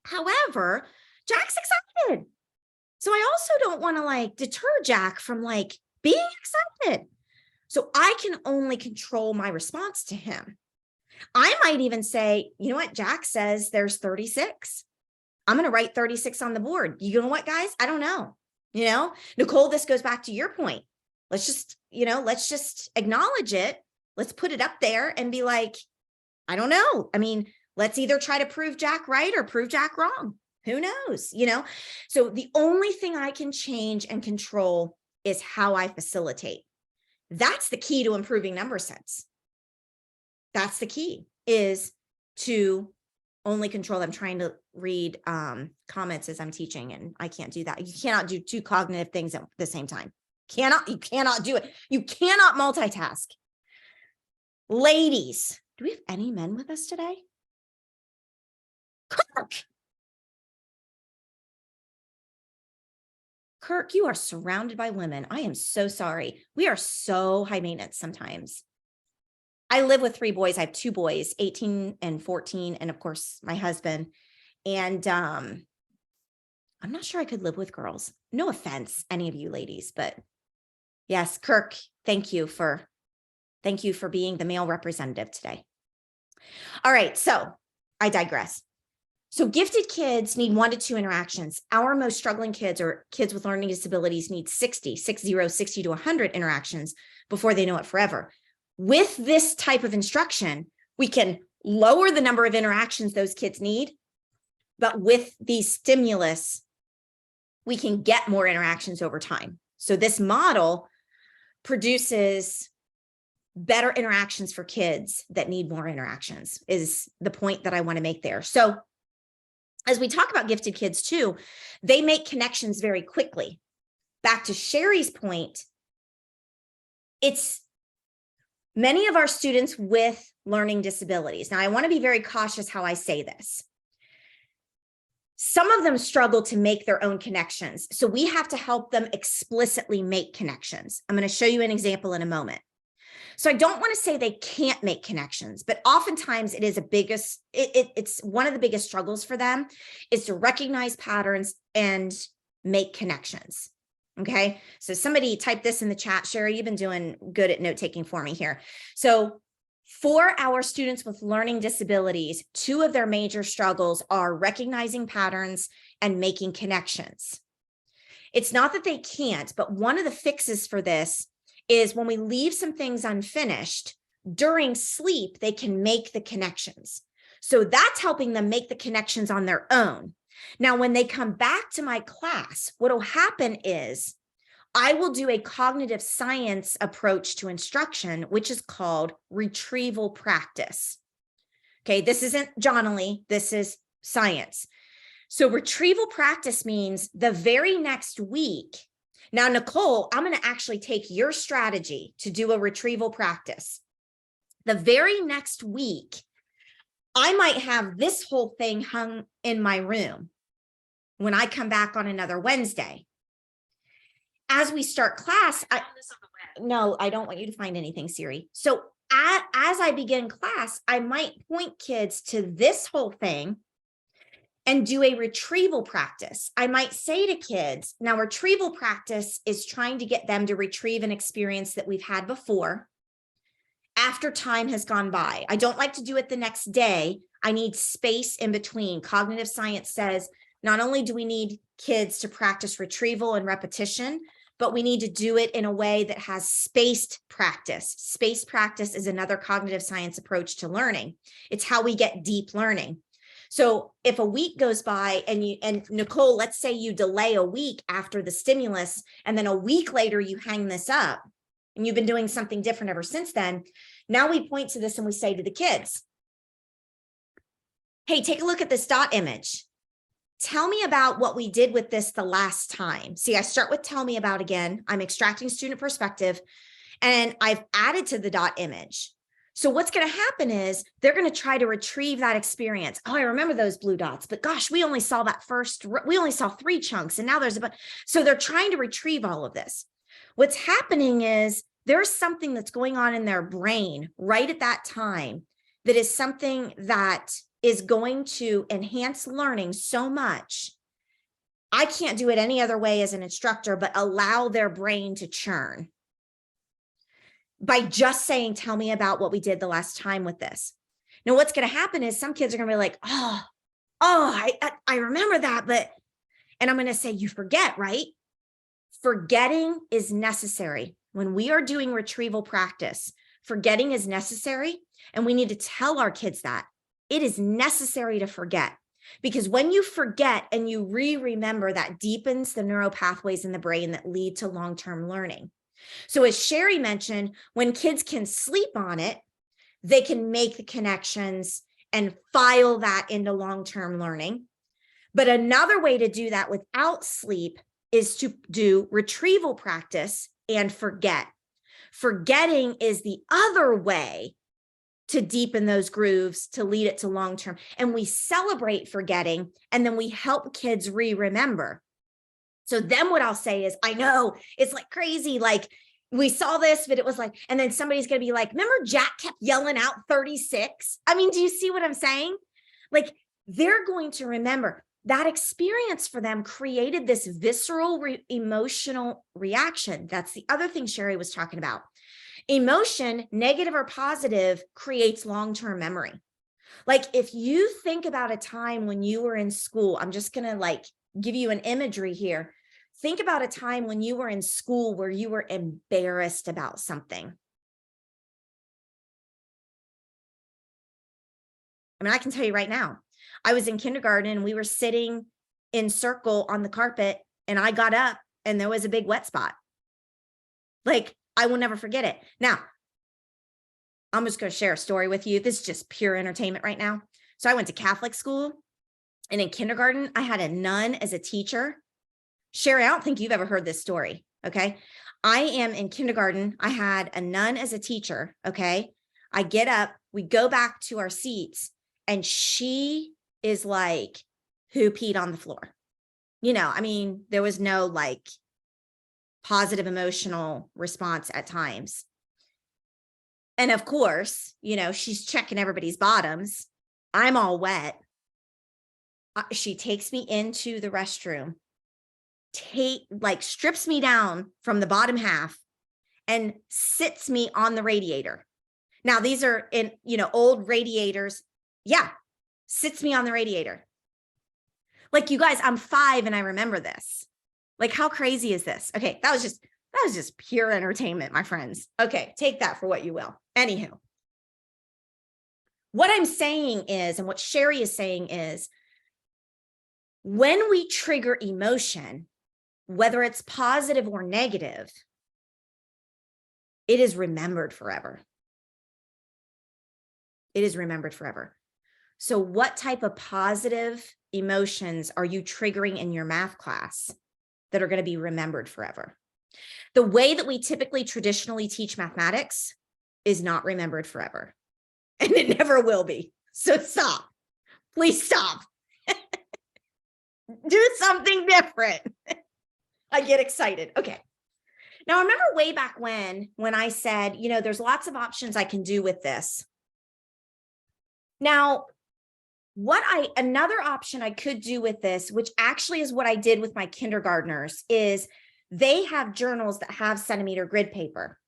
However, Jack's excited. So I also don't want to deter Jack from being excited. So I can only control my response to him. I might even say, you know what? Jack says there's 36. I'm going to write 36 on the board. You know what, guys? I don't know. Nicole, this goes back to your point. Let's just acknowledge it. Let's put it up there and be like, I don't know. I mean, let's either try to prove Jack right or prove Jack wrong. Who knows? So the only thing I can change and control is how I facilitate. That's the key to improving number sense. That's the key, is to only control. I'm trying to read comments as I'm teaching, and I can't do that. You cannot do two cognitive things at the same time. You cannot do it. You cannot multitask. Ladies, do we have any men with us today? Kirk, you are surrounded by women. I am so sorry. We are so high maintenance sometimes. I live with 3 boys. I have 2 boys, 18 and 14, and of course my husband. And I'm not sure I could live with girls. No offense, any of you ladies, but yes, Kirk, thank you for being the male representative today. All right, so I digress. So gifted kids need 1 to 2 interactions. Our most struggling kids, or kids with learning disabilities, need 60 to 100 interactions before they know it forever. With this type of instruction, we can lower the number of interactions those kids need, but with these stimulus, we can get more interactions over time. So this model produces better interactions for kids that need more interactions, is the point that I want to make there. So as we talk about gifted kids too, they make connections very quickly. Back to Sherry's point, it's many of our students with learning disabilities. Now, I want to be very cautious how I say this. Some of them struggle to make their own connections, so we have to help them explicitly make connections. I'm going to show you an example in a moment. So I don't want to say they can't make connections, but oftentimes it's one of the biggest struggles for them is to recognize patterns and make connections. Okay. So somebody type this in the chat. Sherry, you've been doing good at note taking for me here. So for our students with learning disabilities, 2 of their major struggles are recognizing patterns and making connections. It's not that they can't, but one of the fixes for this is when we leave some things unfinished during sleep, they can make the connections. So that's helping them make the connections on their own. Now, when they come back to my class, what will happen is I will do a cognitive science approach to instruction, which is called retrieval practice. Okay, this isn't Johnny, this is science. So retrieval practice means the very next week. Now, Nicole, I'm going to actually take your strategy to do a retrieval practice. The very next week, I might have this whole thing hung in my room when I come back on another Wednesday. As we start class, no, I don't want you to find anything, Siri. So as I begin class, I might point kids to this whole thing and do a retrieval practice. I might say to kids, now retrieval practice is trying to get them to retrieve an experience that we've had before after time has gone by. I don't like to do it the next day. I need space in between. Cognitive science says not only do we need kids to practice retrieval and repetition, but we need to do it in a way that has spaced practice. Spaced practice is another cognitive science approach to learning. It's how we get deep learning. So if a week goes by and Nicole, let's say you delay a week after the stimulus, and then a week later you hang this up and you've been doing something different ever since then. Now we point to this and we say to the kids, hey, take a look at this dot image. Tell me about what we did with this the last time. See, I start with tell me about again. I'm extracting student perspective and I've added to the dot image. So what's going to happen is they're going to try to retrieve that experience. Oh, I remember those blue dots, but gosh, we only saw 3 chunks and now there's a bunch. So they're trying to retrieve all of this. What's happening is there's something that's going on in their brain right at that time that is something that is going to enhance learning so much. I can't do it any other way as an instructor, but allow their brain to churn by just saying, tell me about what we did the last time with this. Now, what's going to happen is some kids are going to be like, I remember that, and I'm going to say, you forget, right? Forgetting is necessary. When we are doing retrieval practice, forgetting is necessary. And we need to tell our kids that it is necessary to forget, because when you forget and you remember, that deepens the neural pathways in the brain that lead to long-term learning. So as Sherry mentioned, when kids can sleep on it, they can make the connections and file that into long-term learning. But another way to do that without sleep is to do retrieval practice and forget. Forgetting is the other way to deepen those grooves, to lead it to long-term. And we celebrate forgetting, and then we help kids remember. So then what I'll say is, I know it's like crazy. Like, we saw this, but it was like, and then somebody's going to be like, remember Jack kept yelling out 36? I mean, do you see what I'm saying? Like, they're going to remember that experience for them created this visceral emotional reaction. That's the other thing Sherry was talking about. Emotion, negative or positive, creates long-term memory. Like, if you think about a time when you were in school, I'm just going to like give you an imagery here. Think about a time when you were in school where you were embarrassed about something. I mean, I can tell you right now, I was in kindergarten and we were sitting in circle on the carpet, and I got up and there was a big wet spot. Like, I will never forget it. Now, I'm just going to share a story with you. This is just pure entertainment right now. So I went to Catholic school, and in kindergarten, I had a nun as a teacher. Sherry, I don't think you've ever heard this story. Okay. I am in kindergarten. I had a nun as a teacher. Okay. I get up, we go back to our seats, and she is like, who peed on the floor? You know, I mean, there was no like positive emotional response at times. And of course, you know, she's checking everybody's bottoms. I'm all wet. She takes me into the restroom, strips me down from the bottom half and sits me on the radiator. Now, these are in, old radiators. Yeah. Sits me on the radiator. Like, you guys, I'm 5 and I remember this. Like, how crazy is this? Okay. That was just pure entertainment, my friends. Okay. Take that for what you will. Anywho, what I'm saying is, and what Sherry is saying is, when we trigger emotion, whether it's positive or negative, it is remembered forever. It is remembered forever. So what type of positive emotions are you triggering in your math class that are going to be remembered forever? The way that we typically traditionally teach mathematics is not remembered forever, and it never will be. So stop. Please stop. Do something different. I get excited. Okay. Now, remember way back when I said, there's lots of options I can do with this. Now, another option I could do with this, which actually is what I did with my kindergartners, is they have journals that have centimeter grid paper.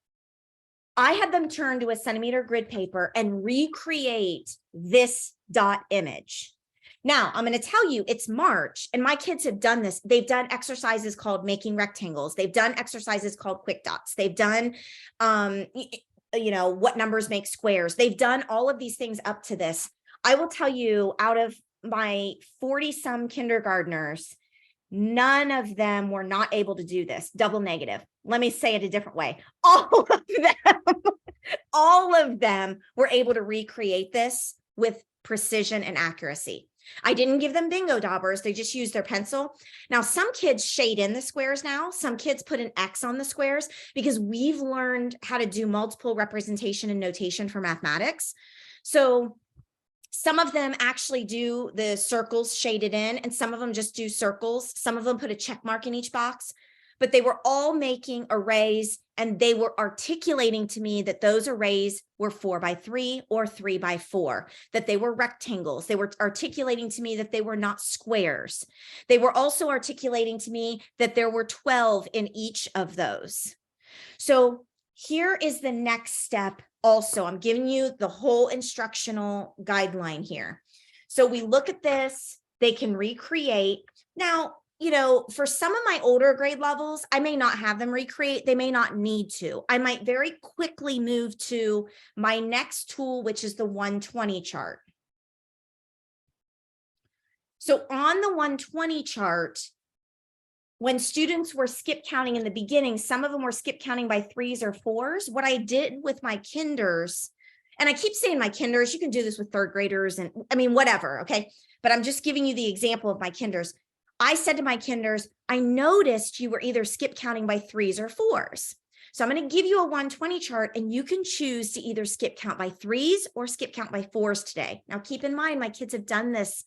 I had them turn to a centimeter grid paper and recreate this dot image. Now, I'm going to tell you, it's March, and my kids have done this. They've done exercises called making rectangles. They've done exercises called quick dots. They've done, what numbers make squares. They've done all of these things up to this. I will tell you, out of my 40-some kindergartners, none of them were not able to do this. Double negative. Let me say it a different way. All of them were able to recreate this with precision and accuracy. I didn't give them bingo daubers. They just used their pencil. Now, some kids shade in the squares now. Some kids put an X on the squares, because we've learned how to do multiple representation and notation for mathematics. So some of them actually do the circles shaded in, and some of them just do circles. Some of them put a check mark in each box, but they were all making arrays, and they were articulating to me that those arrays were 4x3 or 3x4, that they were rectangles. They were articulating to me that they were not squares. They were also articulating to me that there were 12 in each of those. So here is the next step also, I'm giving you the whole instructional guideline here. So we look at this, they can recreate. Now, you know, for some of my older grade levels, I may not have them recreate. They may not need to. I might very quickly move to my next tool, which is the 120 chart. So on the 120 chart, when students were skip counting in the beginning, some of them were skip counting by 3s or 4s. What I did with my kinders, and I keep saying my kinders, you can do this with 3rd graders and I mean, whatever, okay? But I'm just giving you the example of my kinders. I said to my kinders, I noticed you were either skip counting by 3s or 4s. So I'm going to give you a 120 chart and you can choose to either skip count by 3s or skip count by 4s today. Now, keep in mind, my kids have done this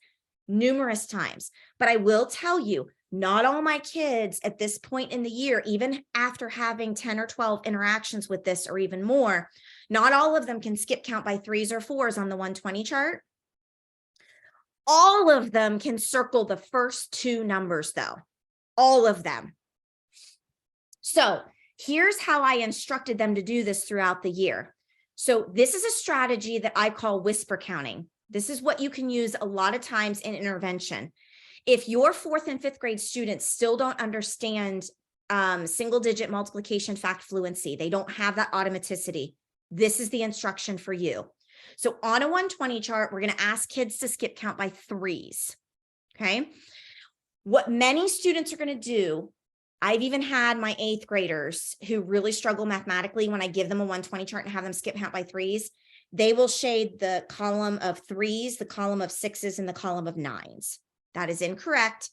numerous times, but I will tell you, not all my kids at this point in the year, even after having 10 or 12 interactions with this or even more, not all of them can skip count by 3s or 4s on the 120 chart. All of them can circle the first 2 numbers though, all of them. So here's how I instructed them to do this throughout the year. So this is a strategy that I call whisper counting. This is what you can use a lot of times in intervention. If your 4th and 5th grade students still don't understand single digit multiplication fact fluency, they don't have that automaticity, this is the instruction for you. So on a 120 chart, we're going to ask kids to skip count by 3s. Okay. What many students are going to do, I've even had my 8th graders who really struggle mathematically when I give them a 120 chart and have them skip count by 3s. They will shade the column of 3s, the column of 6s, and the column of 9s. That is incorrect.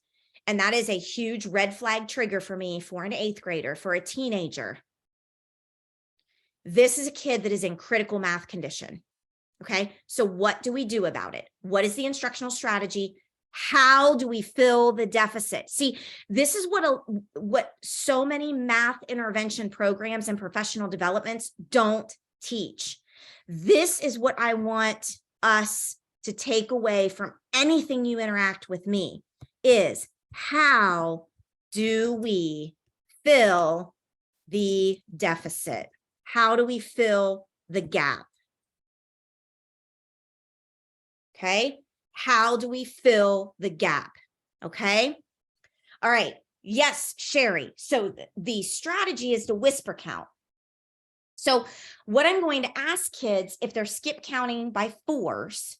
And that is a huge red flag trigger for me for an 8th grader, for a teenager. This is a kid that is in critical math condition. Okay, so what do we do about it? What is the instructional strategy? How do we fill the deficit? See, this is what so many math intervention programs and professional developments don't teach. This is what I want us to take away from anything you interact with me, is how do we fill the deficit? How do we fill the gap? Okay, how do we fill the gap? Okay, all right, yes, Sherry. So the strategy is to whisper count. So what I'm going to ask kids, if they're skip counting by 4s,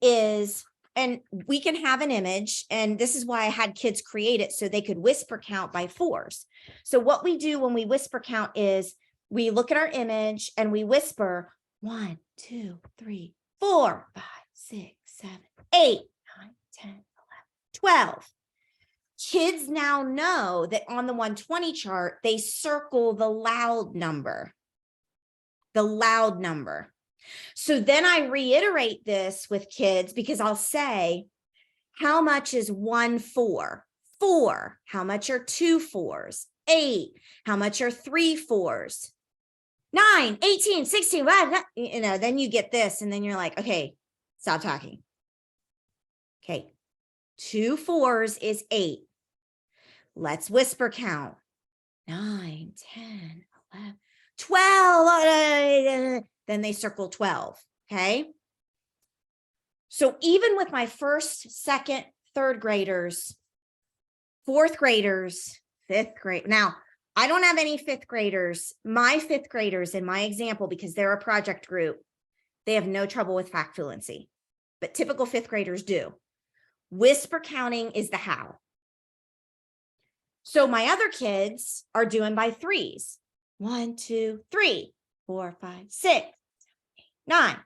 is, and we can have an image, and this is why I had kids create it so they could whisper count by 4s. So what we do when we whisper count is we look at our image and we whisper 1, 2, 3, 4, 5, 6, 7, 8, 9, 10, 11, 12. Kids now know that on the 120 chart, they circle the loud number. The loud number. So then I reiterate this with kids because I'll say, how much is 1 4? 4. How much are 2 4s? 8. How much are 3 4s? 9, 18, 16, you know, then you get this and then you're like, okay, stop talking. Okay, 2 4s is 8. Let's whisper count. 9, 10, 11, 12. Then they circle 12. Okay. So even with my 1st, 2nd, 3rd graders, 4th graders, 5th grade. Now, I don't have any 5th graders. My 5th graders in my example, because they're a project group, they have no trouble with fact fluency, but typical 5th graders do. Whisper counting is the how. So my other kids are doing by 3s. 1, 2, 3, 4, 5, 6, 9,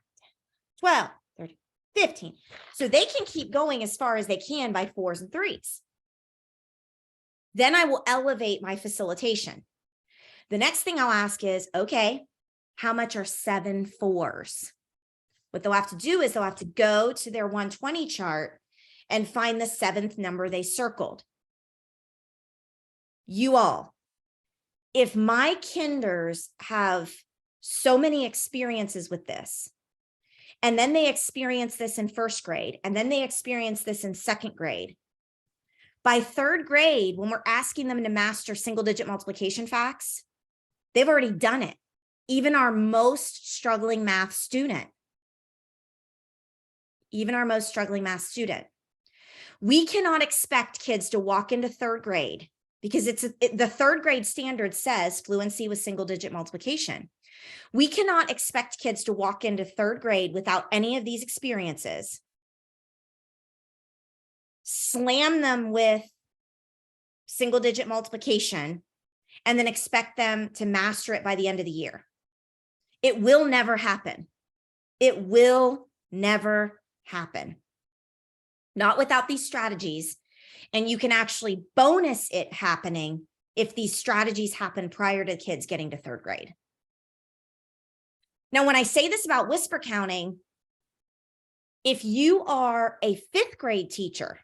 12, 13, 15. So they can keep going as far as they can by 4s and 3s. Then I will elevate my facilitation. The next thing I'll ask is, okay, how much are 7 4s? What they'll have to do is they'll have to go to their 120 chart and find the 7th number they circled. You all, if my kinders have so many experiences with this, and then they experience this in 1st grade, and then they experience this in 2nd grade, by 3rd grade, when we're asking them to master single digit multiplication facts, they've already done it. even our most struggling math student, we cannot expect kids to walk into third grade because the third grade standard says fluency with single digit multiplication. We cannot expect kids to walk into third grade without any of these experiences, slam them with single digit multiplication, and then expect them to master it by the end of the year. It will never happen. It will never happen. Not without these strategies. And you can actually bonus it happening if these strategies happen prior to kids getting to third grade. Now, when I say this about whisper counting, if you are a fifth grade teacher,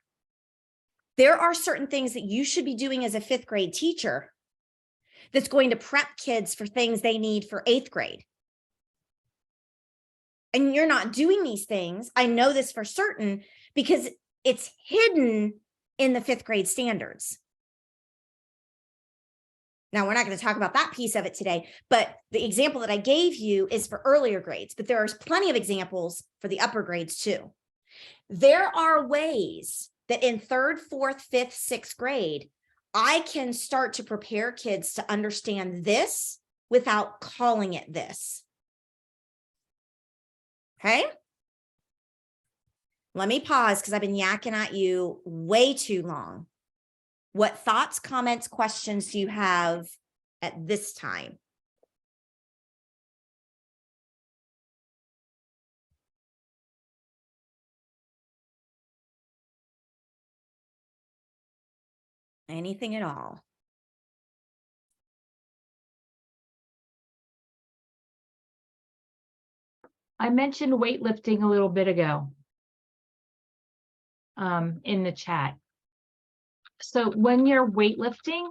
there are certain things that you should be doing as a fifth grade teacher that's going to prep kids for things they need for eighth grade. And you're not doing these things. I know this for certain because it's hidden in the fifth grade standards. Now, we're not going to talk about that piece of it today, but the example that I gave you is for earlier grades, but there are plenty of examples for the upper grades too. There are ways that in third, fourth, fifth, sixth grade, I can start to prepare kids to understand this without calling it this. Okay? Let me pause because I've been yakking at you way too long. What thoughts, comments, questions do you have at this time? Anything at all? I mentioned weightlifting a little bit ago in the chat. So when you're weightlifting,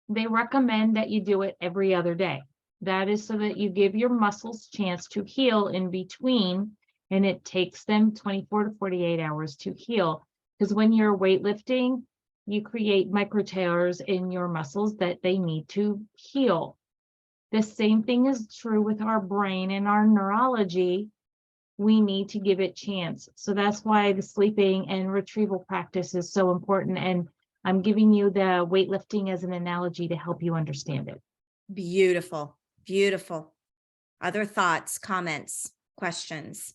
they recommend that you do it every other day. That is so that you give your muscles a chance to heal in between, and it takes them 24 to 48 hours to heal. Because when you're weightlifting, you create micro tears in your muscles that they need to heal. The same thing is true with our brain and our neurology. We need to give it chance. So that's why the sleeping and retrieval practice is so important. And I'm giving you the weightlifting as an analogy to help you understand it. Beautiful, beautiful. Other thoughts, comments, questions?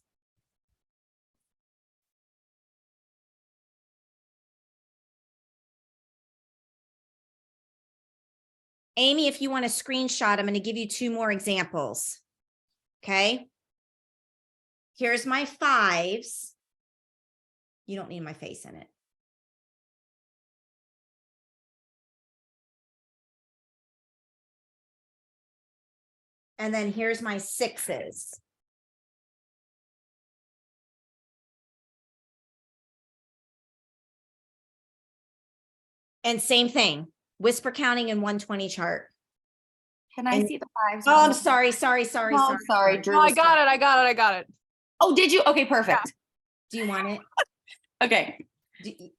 Amy, if you want to screenshot, I'm going to give you 2 more examples. Okay. Here's my 5s. You don't need my face in it. And then here's my 6s. And same thing, whisper counting in 120 chart. Can I see the 5s? Oh, I'm sorry. No, sorry, Drew. No, I got it. Oh, did you? Okay, perfect. Do you want it? Okay.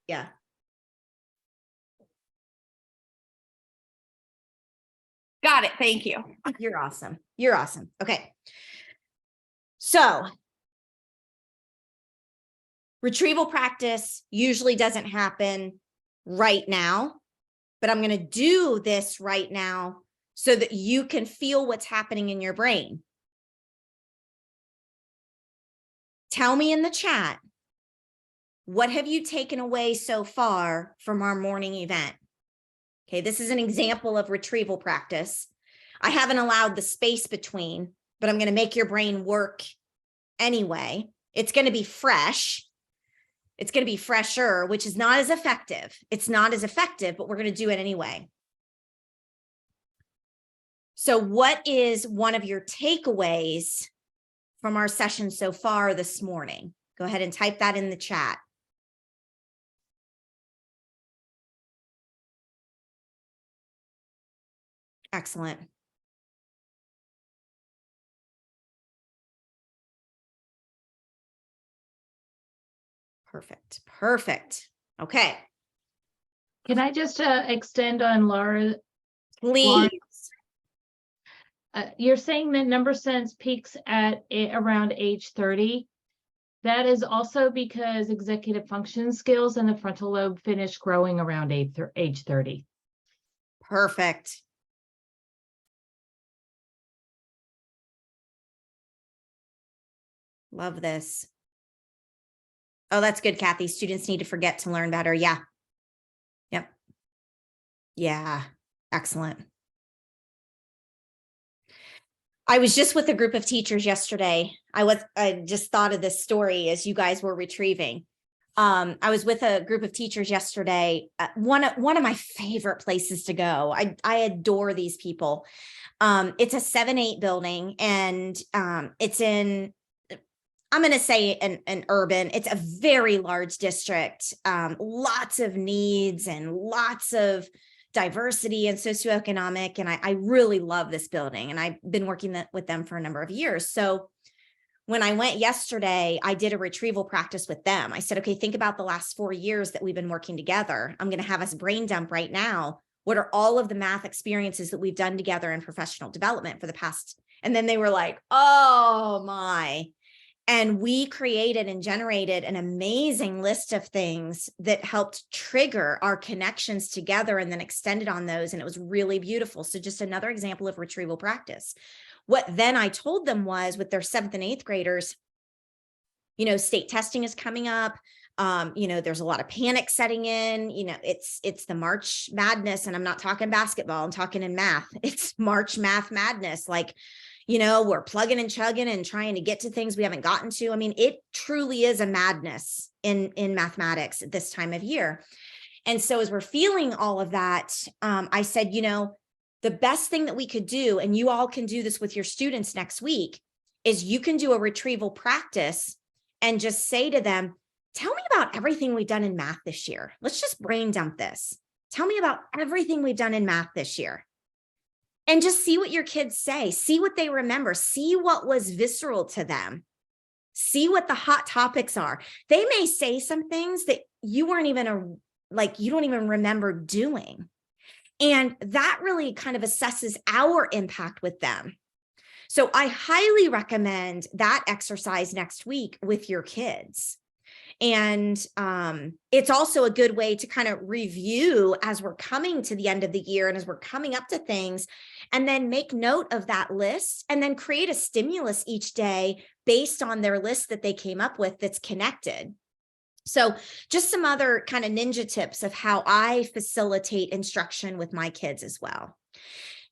Yeah. Got it. Thank you. You're awesome. You're awesome. Okay. So retrieval practice usually doesn't happen right now, but I'm going to do this right now so that you can feel what's happening in your brain. Tell me in the chat, what have you taken away so far from our morning event? Okay, this is an example of retrieval practice. I haven't allowed the space between, but I'm going to make your brain work anyway. It's going to be fresh. It's going to be fresher, which is not as effective. It's not as effective, but we're going to do it anyway. So what is one of your takeaways from our session so far this morning? Go ahead and type that in the chat. Excellent. Perfect. Perfect. Okay. Can I just extend on Laura? Please. you're saying that number sense peaks at around age 30. That is also because executive function skills and the frontal lobe finish growing around age 30. Perfect. Love this. Oh, that's good, Kathy. Students need to forget to learn better. Yeah. Yep. Yeah. Excellent. I was just with a group of teachers yesterday. I just thought of this story as you guys were retrieving. I was with a group of teachers yesterday. One of my favorite places to go. I adore these people. It's a 7-8 building, and it's in, I'm going to say an urban, it's a very large district, lots of needs and lots of diversity and socioeconomic. And I really love this building, and I've been working with them for a number of years. So when I went yesterday, I did a retrieval practice with them. I said, okay, think about the last 4 years that we've been working together. I'm going to have us brain dump right now. What are all of the math experiences that we've done together in professional development for the past? And then they were like, oh my. And we created and generated an amazing list of things that helped trigger our connections together and then extended on those. And it was really beautiful. So just another example of retrieval practice. What then I told them was, with their 7th and 8th graders, state testing is coming up. There's a lot of panic setting in, it's the March Madness, and I'm not talking basketball, I'm talking in math. It's March Math Madness. Like, we're plugging and chugging and trying to get to things we haven't gotten to. I mean, it truly is a madness in mathematics at this time of year. And so as we're feeling all of that, I said, the best thing that we could do, and you all can do this with your students next week, is you can do a retrieval practice and just say to them, tell me about everything we've done in math this year. Let's just brain dump this. Tell me about everything we've done in math this year. And just see what your kids say, see what they remember, see what was visceral to them, see what the hot topics are. They may say some things that you weren't even you don't even remember doing. And that really kind of assesses our impact with them. So I highly recommend that exercise next week with your kids. And it's also a good way to kind of review as we're coming to the end of the year and as we're coming up to things, and then make note of that list and then create a stimulus each day based on their list that they came up with that's connected. So just some other kind of ninja tips of how I facilitate instruction with my kids as well.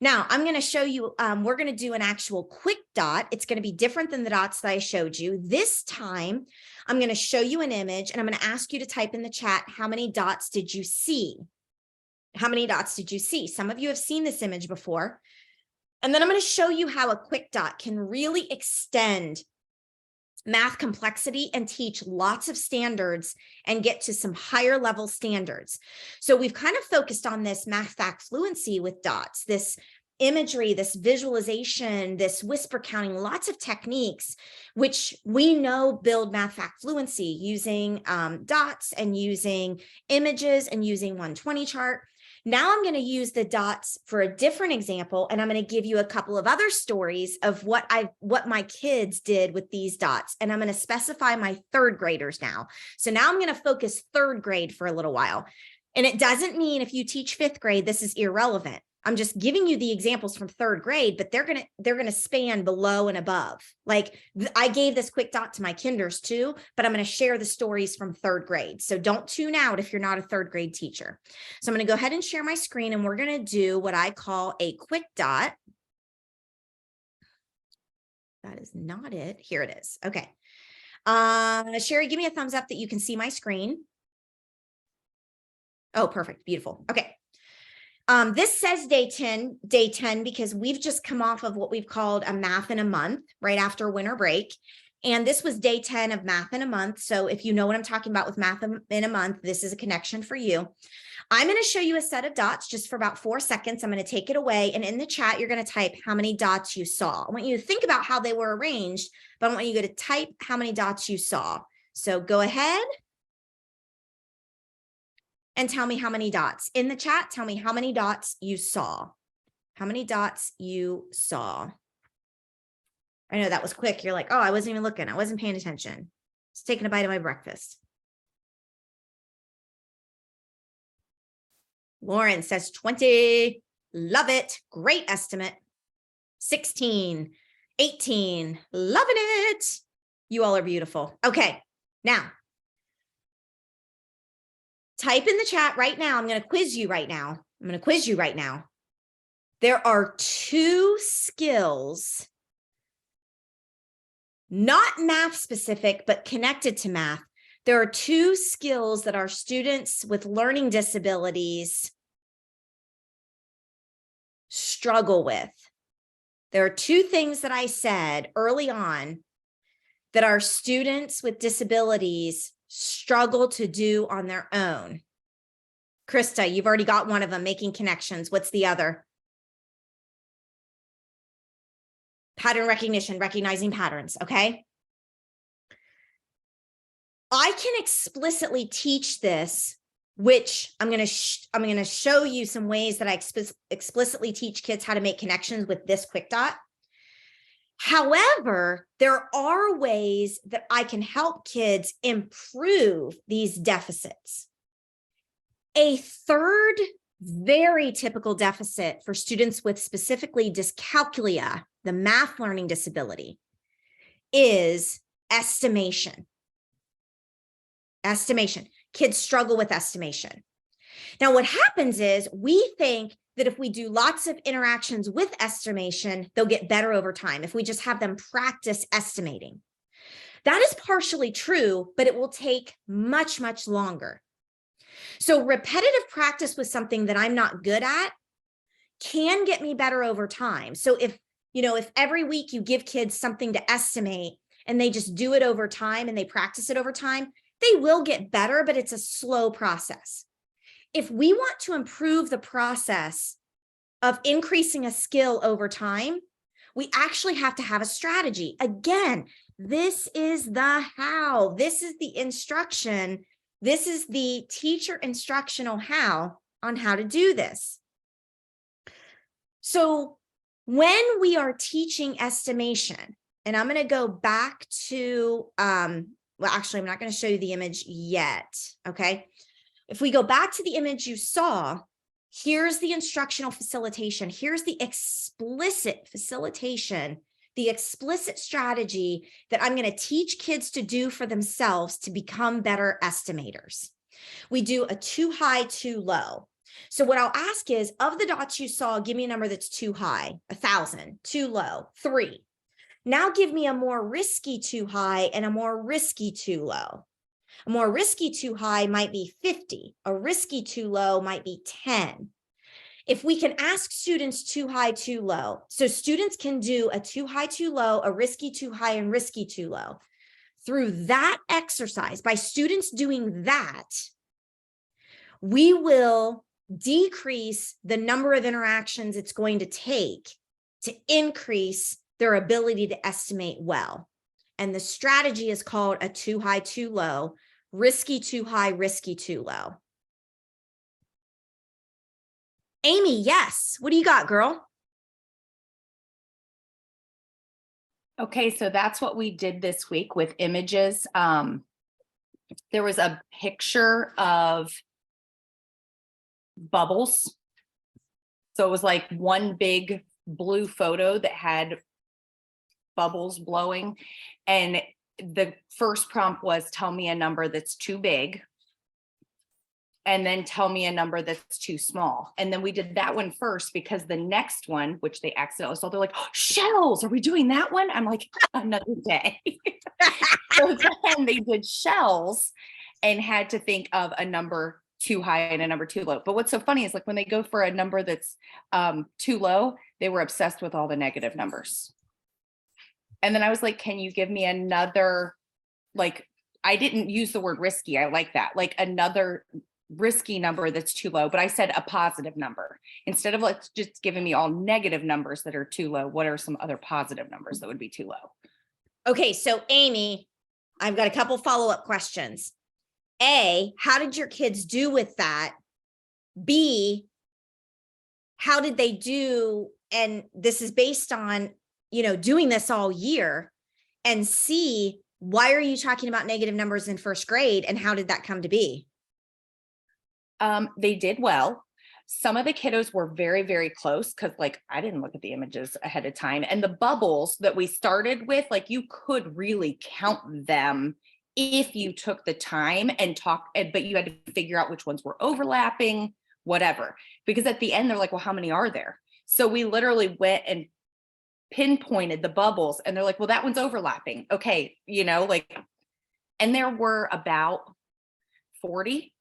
Now I'm going to show you, we're going to do an actual quick dot. It's going to be different than the dots that I showed you. This time, I'm going to show you an image, and I'm going to ask you to type in the chat, how many dots did you see? How many dots did you see? Some of you have seen this image before. And then I'm going to show you how a quick dot can really extend math complexity and teach lots of standards and get to some higher level standards. So we've kind of focused on this math fact fluency with dots, this imagery, this visualization, this whisper counting, lots of techniques, which we know build math fact fluency using dots and using images and using 120 chart. Now I'm going to use the dots for a different example, and I'm going to give you a couple of other stories of what my kids did with these dots. And I'm going to specify my 3rd graders now. So now I'm going to focus 3rd grade for a little while. And it doesn't mean if you teach 5th grade, this is irrelevant. I'm just giving you the examples from 3rd grade, but they're going to span below and above. Like I gave this quick dot to my kinders too, but I'm going to share the stories from 3rd grade. So don't tune out if you're not a 3rd grade teacher. So I'm going to go ahead and share my screen, and we're going to do what I call a quick dot. That is not it. Here it is. Okay. Sherry, give me a thumbs up that you can see my screen. Oh, perfect. Beautiful. Okay. This says day 10 because we've just come off of what we've called a math in a month right after winter break. And this was day 10 of math in a month. So if you know what I'm talking about with math in a month, this is a connection for you. I'm going to show you a set of dots just for about 4 seconds. I'm going to take it away. And in the chat, you're going to type how many dots you saw. I want you to think about how they were arranged, but I want you to type how many dots you saw. So go ahead and tell me how many dots. In the chat, tell me how many dots you saw. how many dots you saw. I know that was quick. You're like, oh, I wasn't even looking. I wasn't paying attention. Just taking a bite of my breakfast. Lauren says 20. Love it. Great estimate. 16, 18. Loving it. You all are beautiful. Okay. Now, type in the chat right now. I'm going to quiz you right now. There are 2 skills, not math specific, but connected to math. There are 2 skills that our students with learning disabilities struggle with. There are 2 things that I said early on that our students with disabilities struggle to do on their own. Krista, you've already got one of them, making connections. What's the other? Pattern recognition, recognizing patterns, okay? I can explicitly teach this, which I'm going to show you some ways that I explicitly teach kids how to make connections with this quick dot. However, there are ways that I can help kids improve these deficits. A third very typical deficit for students with specifically dyscalculia, the math learning disability, is estimation. Estimation. Kids struggle with estimation. Now, what happens is we think that if we do lots of interactions with estimation, they'll get better over time if we just have them practice estimating. That is partially true, but it will take much, much longer. So repetitive practice with something that I'm not good at can get me better over time. So if every week you give kids something to estimate and they just do it over time and they practice it over time, they will get better, but it's a slow process. If we want to improve the process of increasing a skill over time, we actually have to have a strategy. Again, this is the how. This is the instruction. This is the teacher instructional how on how to do this. So when we are teaching estimation, and I'm going to go back to, well, actually, I'm not going to show you the image yet. Okay. If we go back to the image you saw, here's the instructional facilitation. Here's the explicit facilitation, the explicit strategy that I'm going to teach kids to do for themselves to become better estimators. We do a too high, too low. So what I'll ask is, of the dots you saw, give me a number that's too high, 1,000, too low, 3. Now give me a more risky too high and a more risky too low. A more risky too high might be 50. A risky too low might be 10. If we can ask students too high, too low, so students can do a too high, too low, a risky too high, and risky too low. Through that exercise, by students doing that, we will decrease the number of interactions it's going to take to increase their ability to estimate well. And the strategy is called a too high, too low, risky too high, risky too low. Amy, yes. What do you got, girl? Okay, so that's what we did this week with images. There was a picture of bubbles. So it was like one big blue photo that had bubbles blowing. And the first prompt was, tell me a number that's too big. And then tell me a number that's too small. And then we did that one first because the next one, which they accidentally saw, they're like, oh, shells, are we doing that one? I'm like, another day. So then they did shells and had to think of a number too high and a number too low. But what's so funny is like when they go for a number that's too low, they were obsessed with all the negative numbers. And then I was like, can you give me another, like, I didn't use the word risky. I like that, like another risky number that's too low, but I said a positive number. Instead of like just giving me all negative numbers that are too low, what are some other positive numbers that would be too low? Okay, so Amy, I've got a couple follow-up questions. A, how did your kids do with that? B, how did they do? And this is based on, doing this all year, and see, why are you talking about negative numbers in first grade, and how did that come to be? They did well. Some of the kiddos were very, very close because like I didn't look at the images ahead of time. And the bubbles that we started with, like you could really count them if you took the time and but you had to figure out which ones were overlapping, whatever. Because at the end, they're like, well, how many are there? So we literally went and pinpointed the bubbles, and they're like, well, that one's overlapping. Okay, and there were about 40.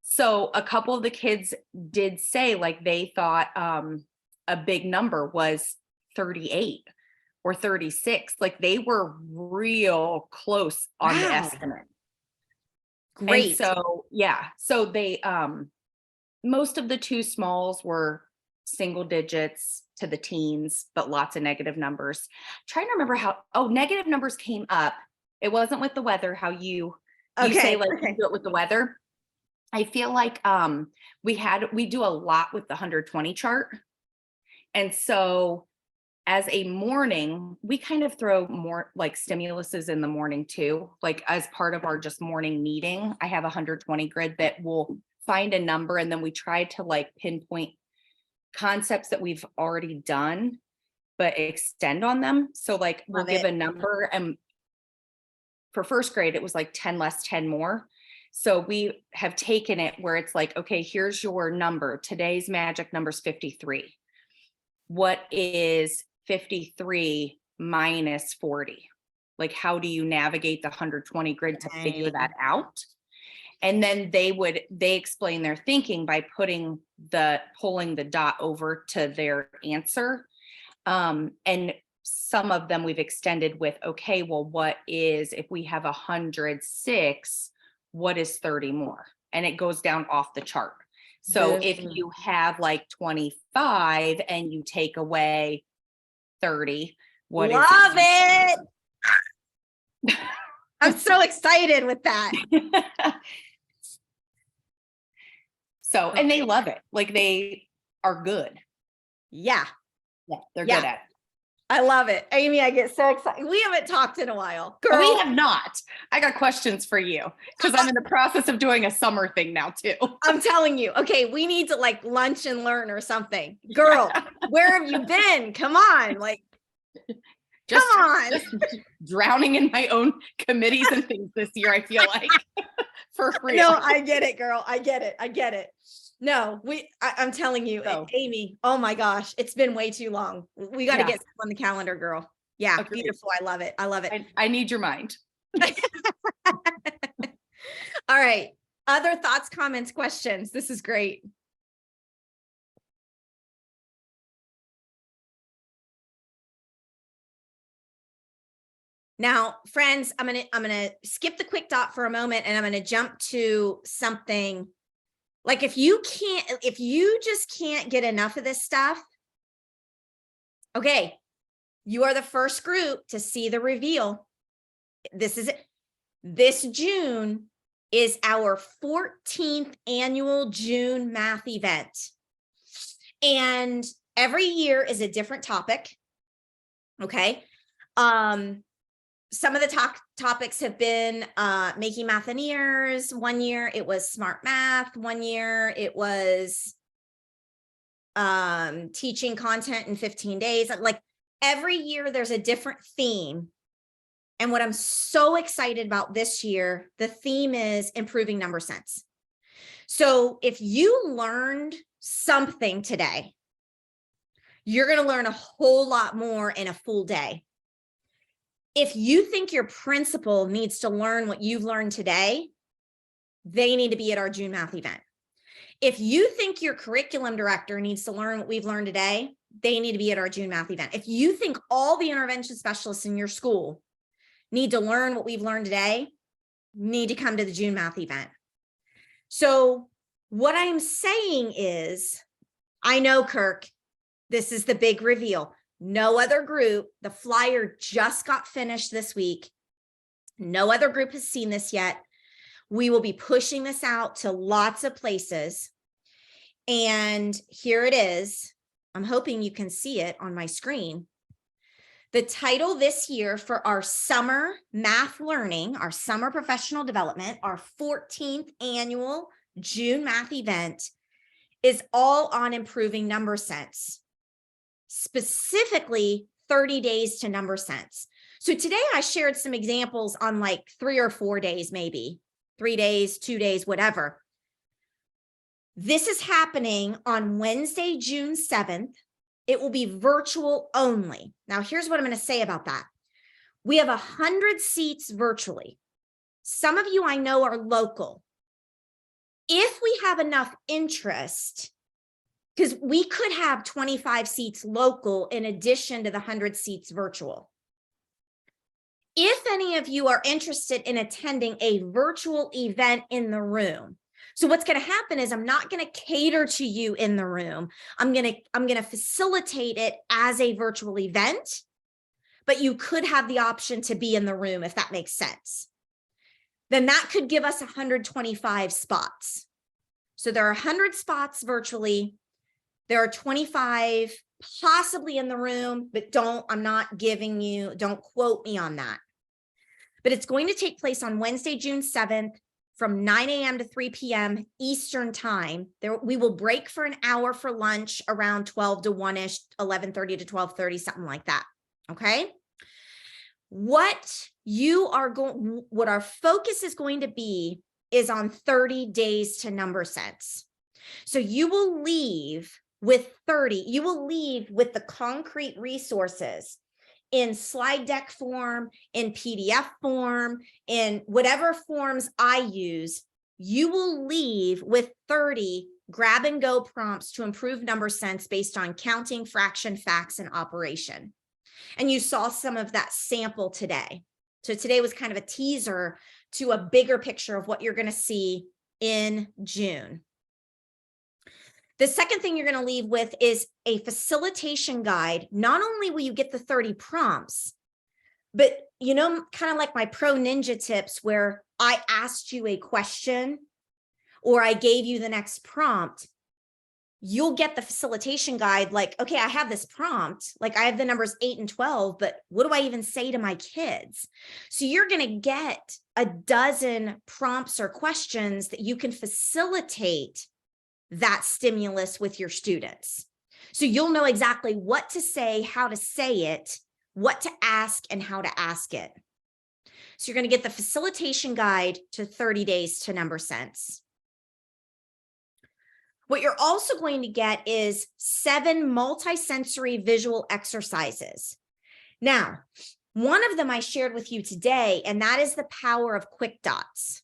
So a couple of the kids did say like they thought a big number was 38 or 36. Like they were real close on the Wow. estimate. Great. And so, yeah. So they, most of the two smalls were single digits to the teens, but lots of negative numbers. Trying to remember negative numbers came up. It wasn't with the weather, how you say like you do it with the weather. I feel like we do a lot with the 120 chart. And so as a morning, we kind of throw more like stimuluses in the morning too. Like as part of our just morning meeting, I have a 120 grid that will find a number, and then we try to like pinpoint concepts that we've already done, but extend on them. So like we'll give a number, and for first grade, it was like 10 less, 10 more. So we have taken it where it's like, okay, here's your number. Today's magic number is 53. What is 53 minus 40? Like, how do you navigate the 120 grid to figure that out? And then they explain their thinking by pulling the dot over to their answer. And some of them we've extended with, okay, well, what is, if we have 106, what is 30 more? And it goes down off the chart. So if you have like 25 and you take away 30, what Love is it? I'm so excited with that. So, and they love it. Like they are good. Yeah, They're Yeah. good at it. I love it. Amy, I get so excited. We haven't talked in a while. Girl, We have not. I got questions for you because I'm in the process of doing a summer thing now too. I'm telling you. Okay, we need to like lunch and learn or something. Girl, where have you been? Come on. Like, Just, come on. just drowning in my own committees and things this year, I feel like. For real. No, I get it, girl. I get it. No, I'm telling you, So. Amy, oh my gosh, it's been way too long. We got to Yeah. get on the calendar, girl. Yeah, Agreed. beautiful. I love it. I need your mind. All right. Other thoughts, comments, questions? This is great. Now, friends, I'm gonna skip the quick dot for a moment, and I'm gonna jump to something. Like if you just can't get enough of this stuff, okay, you are the first group to see the reveal. This is it. This June is our 14th annual June math event. And every year is a different topic. Okay. Some of the topics have been making math in ears. One year it was smart math. One year it was teaching content in 15 days. Like every year there's a different theme. And what I'm so excited about this year, the theme is improving number sense. So if you learned something today, you're going to learn a whole lot more in a full day. If you think your principal needs to learn what you've learned today, they need to be at our June math event. If you think your curriculum director needs to learn what we've learned today, they need to be at our June math event. If you think all the intervention specialists in your school need to learn what we've learned today, need to come to the June math event. So what I'm saying is, I know, Kirk, this is the big reveal. No other group, the flyer just got finished this week. No other group has seen this yet. We will be pushing this out to lots of places. And here it is. I'm hoping you can see it on my screen. The title this year for our summer math learning, our summer professional development, our 14th annual June math event is all on improving number sense, specifically 30 days to number sense. So today I shared some examples on like 3 or 4 days, maybe 3 days, 2 days, whatever. This is happening on Wednesday, June 7th. It will be virtual only. Now, here's what I'm going to say about that. We have 100 seats virtually. Some of you I know are local. If we have enough interest, because we could have 25 seats local in addition to the 100 seats virtual. If any of you are interested in attending a virtual event in the room, so what's going to happen is I'm not going to cater to you in the room. I'm going to facilitate it as a virtual event, but you could have the option to be in the room if that makes sense. Then that could give us 125 spots. So there are 100 spots virtually. There are 25 possibly in the room, but don't quote me on that. But it's going to take place on Wednesday, June 7th from 9 a.m. to 3 p.m. Eastern time. We will break for an hour for lunch around 12 to 1-ish, 11:30 to 12:30, something like that. Okay. What our focus is going to be is on 30 days to number sense. So you will leave with 30, you will leave with the concrete resources in slide deck form, in PDF form, in whatever forms I use. You will leave with 30 grab and go prompts to improve number sense based on counting, fraction, facts, and operation. And you saw some of that sample today. So today was kind of a teaser to a bigger picture of what you're going to see in June. The second thing you're going to leave with is a facilitation guide. Not only will you get the 30 prompts, but kind of like my Pro Ninja tips where I asked you a question or I gave you the next prompt, you'll get the facilitation guide like, okay, I have this prompt, like I have the numbers 8 and 12, but what do I even say to my kids? So you're going to get a dozen prompts or questions that you can facilitate that stimulus with your students. So you'll know exactly what to say, how to say it, what to ask, and how to ask it. So you're going to get the facilitation guide to 30 days to number sense. What you're also going to get is 7 multisensory visual exercises. Now, one of them I shared with you today, and that is the power of quick dots.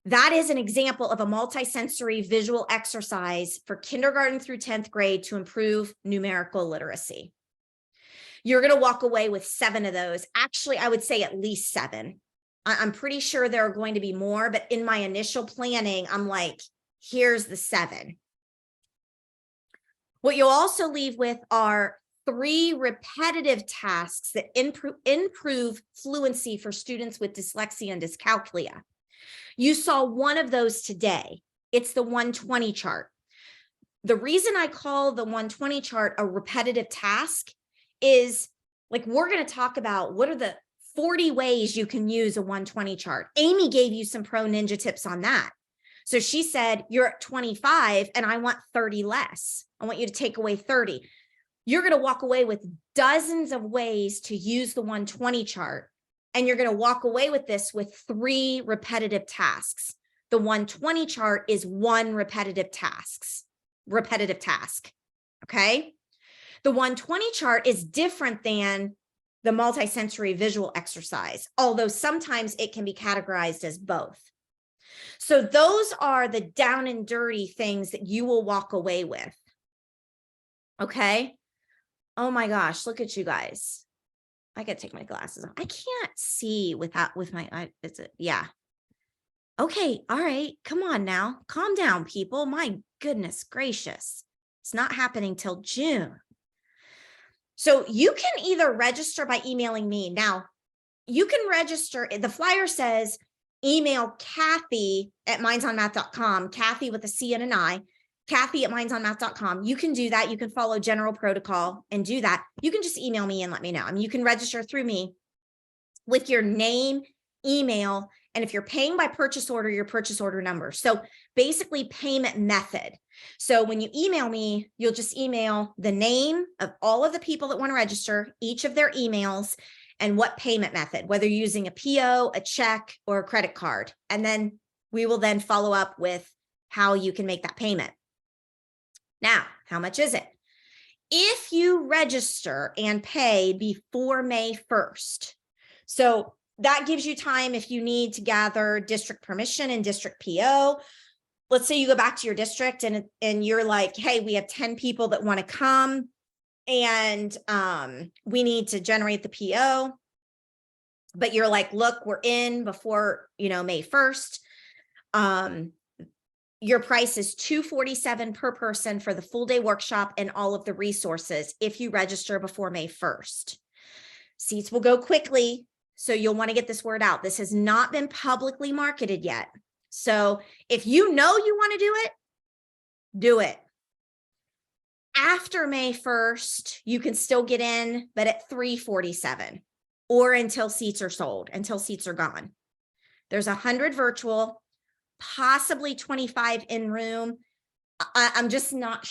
That is an example of a multisensory visual exercise for kindergarten through 10th grade to improve numerical literacy. You're going to walk away with 7 of those. Actually, I would say at least 7. I'm pretty sure there are going to be more, but in my initial planning, I'm like, here's the 7. What you'll also leave with are 3 repetitive tasks that improve fluency for students with dyslexia and dyscalculia. You saw one of those today. It's the 120 chart. The reason I call the 120 chart a repetitive task is like, we're going to talk about what are the 40 ways you can use a 120 chart. Amy gave you some Pro Ninja tips on that. So she said, you're at 25 and I want 30 less. I want you to take away 30. You're going to walk away with dozens of ways to use the 120 chart. And you're going to walk away with this with 3 repetitive tasks. The 120 chart is 1 repetitive task. Okay. The 120 chart is different than the multisensory visual exercise, although sometimes it can be categorized as both. So those are the down and dirty things that you will walk away with. Okay. Oh my gosh, look at you guys. I gotta take my glasses off. I can't see with my eye. Yeah. Okay. All right. Come on now. Calm down, people. My goodness gracious. It's not happening till June. So you can either register by emailing me. Now, you can register. The flyer says email Kathy at mindsonmath.com, Kathy with a C and an I. Kathy@mindsonmath.com. You can do that. You can follow general protocol and do that. You can just email me and let me know. I mean, you can register through me with your name, email, and if you're paying by purchase order, your purchase order number. So basically payment method. So when you email me, you'll just email the name of all of the people that want to register, each of their emails, and what payment method, whether you're using a PO, a check, or a credit card. And then we will then follow up with how you can make that payment. Now, how much is it? If you register and pay before May 1st, so that gives you time if you need to gather district permission and district PO. Let's say you go back to your district and you're like, hey, we have 10 people that want to come and we need to generate the PO. But you're like, look, we're in before, May 1st. Your price is $247 per person for the full day workshop and all of the resources if you register before May 1st. Seats will go quickly, so you'll want to get this word out. This has not been publicly marketed yet. So if you know you want to do it. After May 1st, you can still get in, but at $347 or until seats are sold, until seats are gone. There's 100 virtual, possibly 25 in room. I'm just not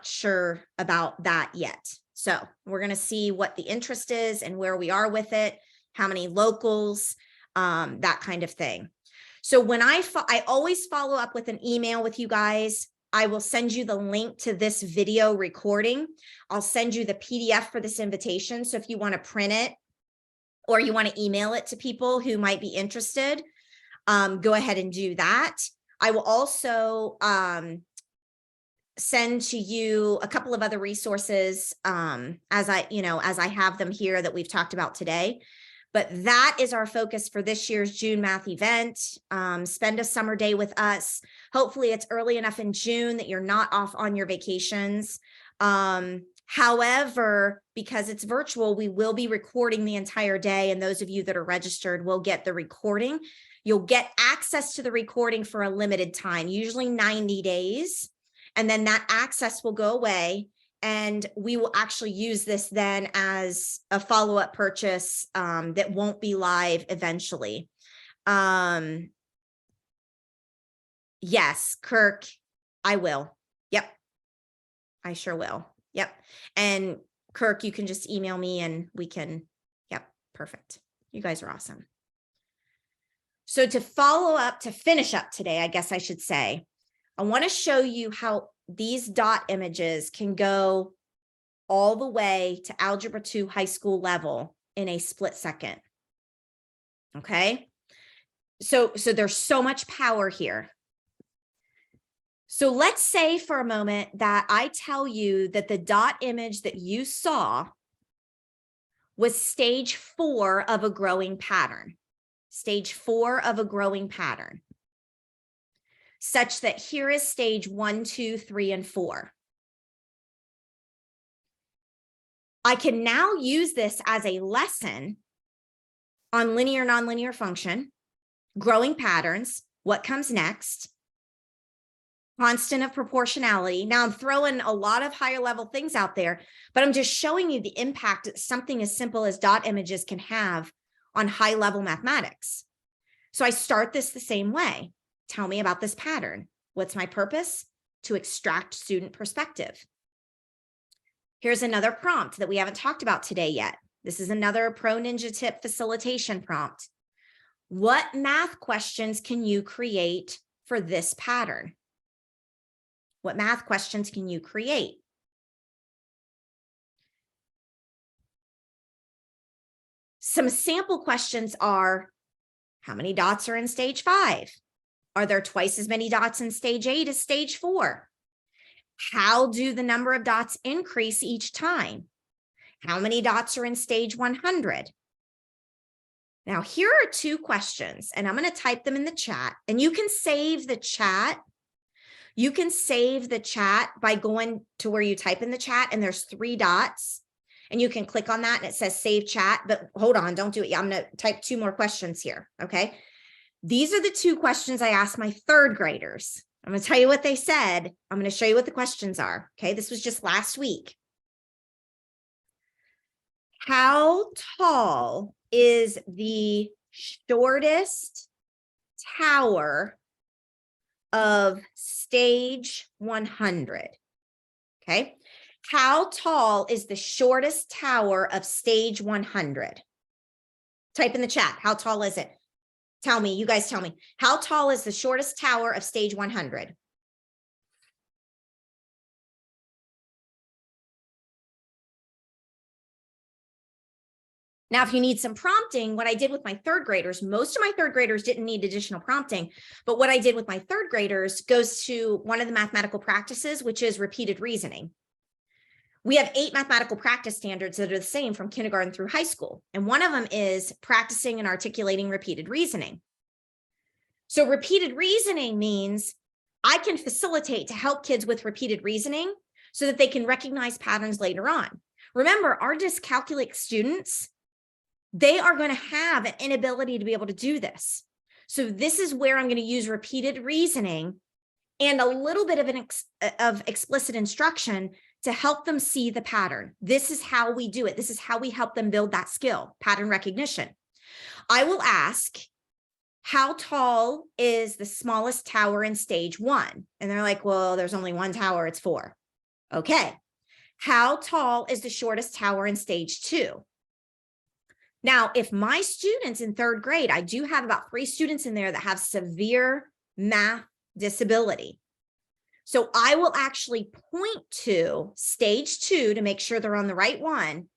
sure about that yet. So we're going to see what the interest is and where we are with it, how many locals, that kind of thing. So when I always follow up with an email with you guys. I will send you the link to this video recording. I'll send you the PDF for this invitation. So if you want to print it or you want to email it to people who might be interested, go ahead and do that. I will also send to you a couple of other resources as I have them here that we've talked about today. But that is our focus for this year's June Math event. Spend a summer day with us. Hopefully it's early enough in June that you're not off on your vacations. However, because it's virtual, we will be recording the entire day. And those of you that are registered will get the recording. You'll get access to the recording for a limited time, usually 90 days. And then that access will go away. And we will actually use this then as a follow-up purchase that won't be live eventually. Yes, Kirk, I will. Yep, I sure will. Yep. And Kirk, you can just email me and we can, yep, perfect. You guys are awesome. So to finish up today, I guess I should say, I want to show you how these dot images can go all the way to Algebra 2 high school level in a split second. Okay. So there's so much power here. So let's say for a moment that I tell you that the dot image that you saw was stage 4 of a growing pattern. Stage 4 of a growing pattern. Such that here is stage 1, 2, 3, and 4. I can now use this as a lesson on linear, nonlinear function, growing patterns, what comes next, constant of proportionality. Now I'm throwing a lot of higher level things out there, but I'm just showing you the impact that something as simple as dot images can have on high level mathematics. So I start this the same way. Tell me about this pattern. What's my purpose? To extract student perspective. Here's another prompt that we haven't talked about today yet. This is another Pro Ninja Tip facilitation prompt. What math questions can you create for this pattern? What math questions can you create? Some sample questions are, how many dots are in stage 5? Are there twice as many dots in stage 8 as stage 4? How do the number of dots increase each time? How many dots are in stage 100? Now, here are 2 questions, and I'm going to type them in the chat, and you can save the chat. You can save the chat by going to where you type in the chat, and there's 3 dots, and you can click on that, and it says save chat, but hold on, don't do it yet. I'm going to type 2 more questions here, okay? These are the 2 questions I asked my 3rd graders. I'm going to tell you what they said. I'm going to show you what the questions are. Okay. This was just last week. How tall is the shortest tower of stage 100? Okay. How tall is the shortest tower of stage 100? Type in the chat. How tall is it? Tell me, you guys tell me. How tall is the shortest tower of stage 100? Now, if you need some prompting, what I did with my third graders, most of my third graders didn't need additional prompting, but what I did with my third graders goes to one of the mathematical practices, which is repeated reasoning. We have 8 mathematical practice standards that are the same from kindergarten through high school. And one of them is practicing and articulating repeated reasoning. So repeated reasoning means I can facilitate to help kids with repeated reasoning so that they can recognize patterns later on. Remember, our dyscalculic students, they are going to have an inability to be able to do this. So this is where I'm going to use repeated reasoning and a little bit of explicit instruction to help them see the pattern. This is how we do it. This is how we help them build that skill, pattern recognition. I will ask, how tall is the smallest tower in stage 1? And they're like, well, there's only one tower, it's 4. Okay. How tall is the shortest tower in stage 2? Now, if my students in 3rd grade, I do have about 3 students in there that have severe math disability. So I will actually point to stage 2 to make sure they're on the right one.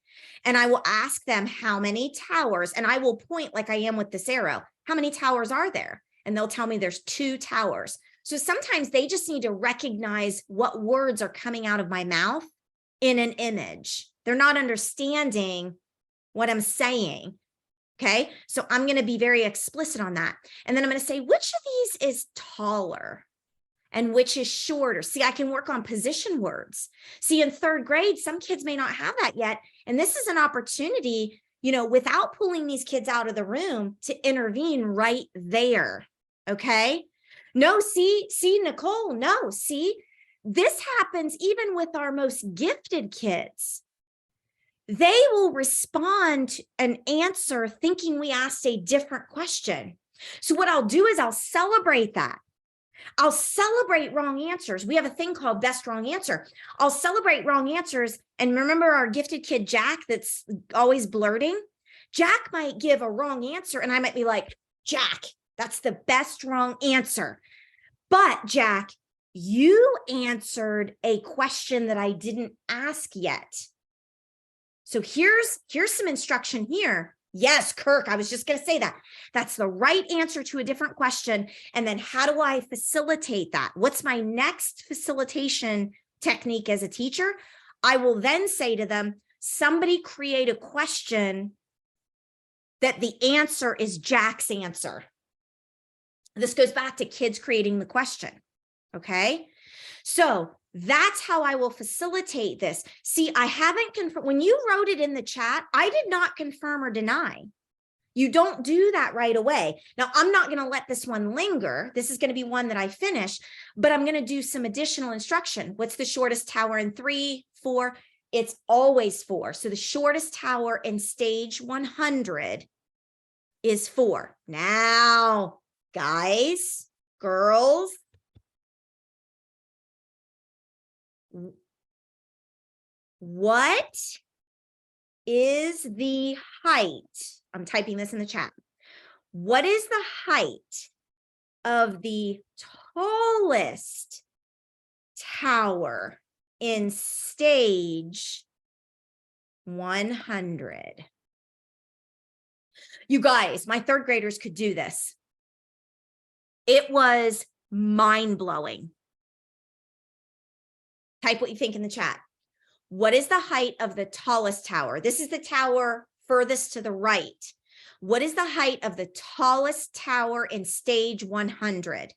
And I will ask them how many towers, and I will point like I am with this arrow. How many towers are there? And they'll tell me there's 2 towers. So sometimes they just need to recognize what words are coming out of my mouth in an image. They're not understanding what I'm saying. Okay. So I'm going to be very explicit on that. And then I'm going to say, which of these is taller and which is shorter? See, I can work on position words. See, in 3rd grade, some kids may not have that yet. And this is an opportunity, you know, without pulling these kids out of the room, to intervene right there. Okay. No, see, Nicole, no, see, this happens even with our most gifted kids. They will respond and answer thinking we asked a different question. So what I'll do is I'll celebrate that. I'll celebrate wrong answers. We have a thing called best wrong answer. I'll celebrate wrong answers. And remember our gifted kid, Jack, that's always blurting? Jack might give a wrong answer and I might be like, Jack, that's the best wrong answer. But Jack, you answered a question that I didn't ask yet. So here's some instruction here. Yes, Kirk, I was just going to say that. That's the right answer to a different question. And then how do I facilitate that? What's my next facilitation technique as a teacher? I will then say to them, somebody create a question that the answer is Jack's answer. This goes back to kids creating the question. Okay. So that's how I will facilitate this. See, I haven't confirmed. When you wrote it in the chat, I did not confirm or deny. You don't do that right away. Now, I'm not going to let this one linger. This is going to be one that I finish, but I'm going to do some additional instruction. What's the shortest tower in 3, 4? It's always 4. So the shortest tower in stage 100 is 4. Now, guys, girls, what is the height? I'm typing this in the chat. What is the height of the tallest tower in stage 100? You guys, my 3rd graders could do this. It was mind-blowing. Type what you think in the chat. What is the height of the tallest tower? This is the tower furthest to the right. What is the height of the tallest tower in stage 100?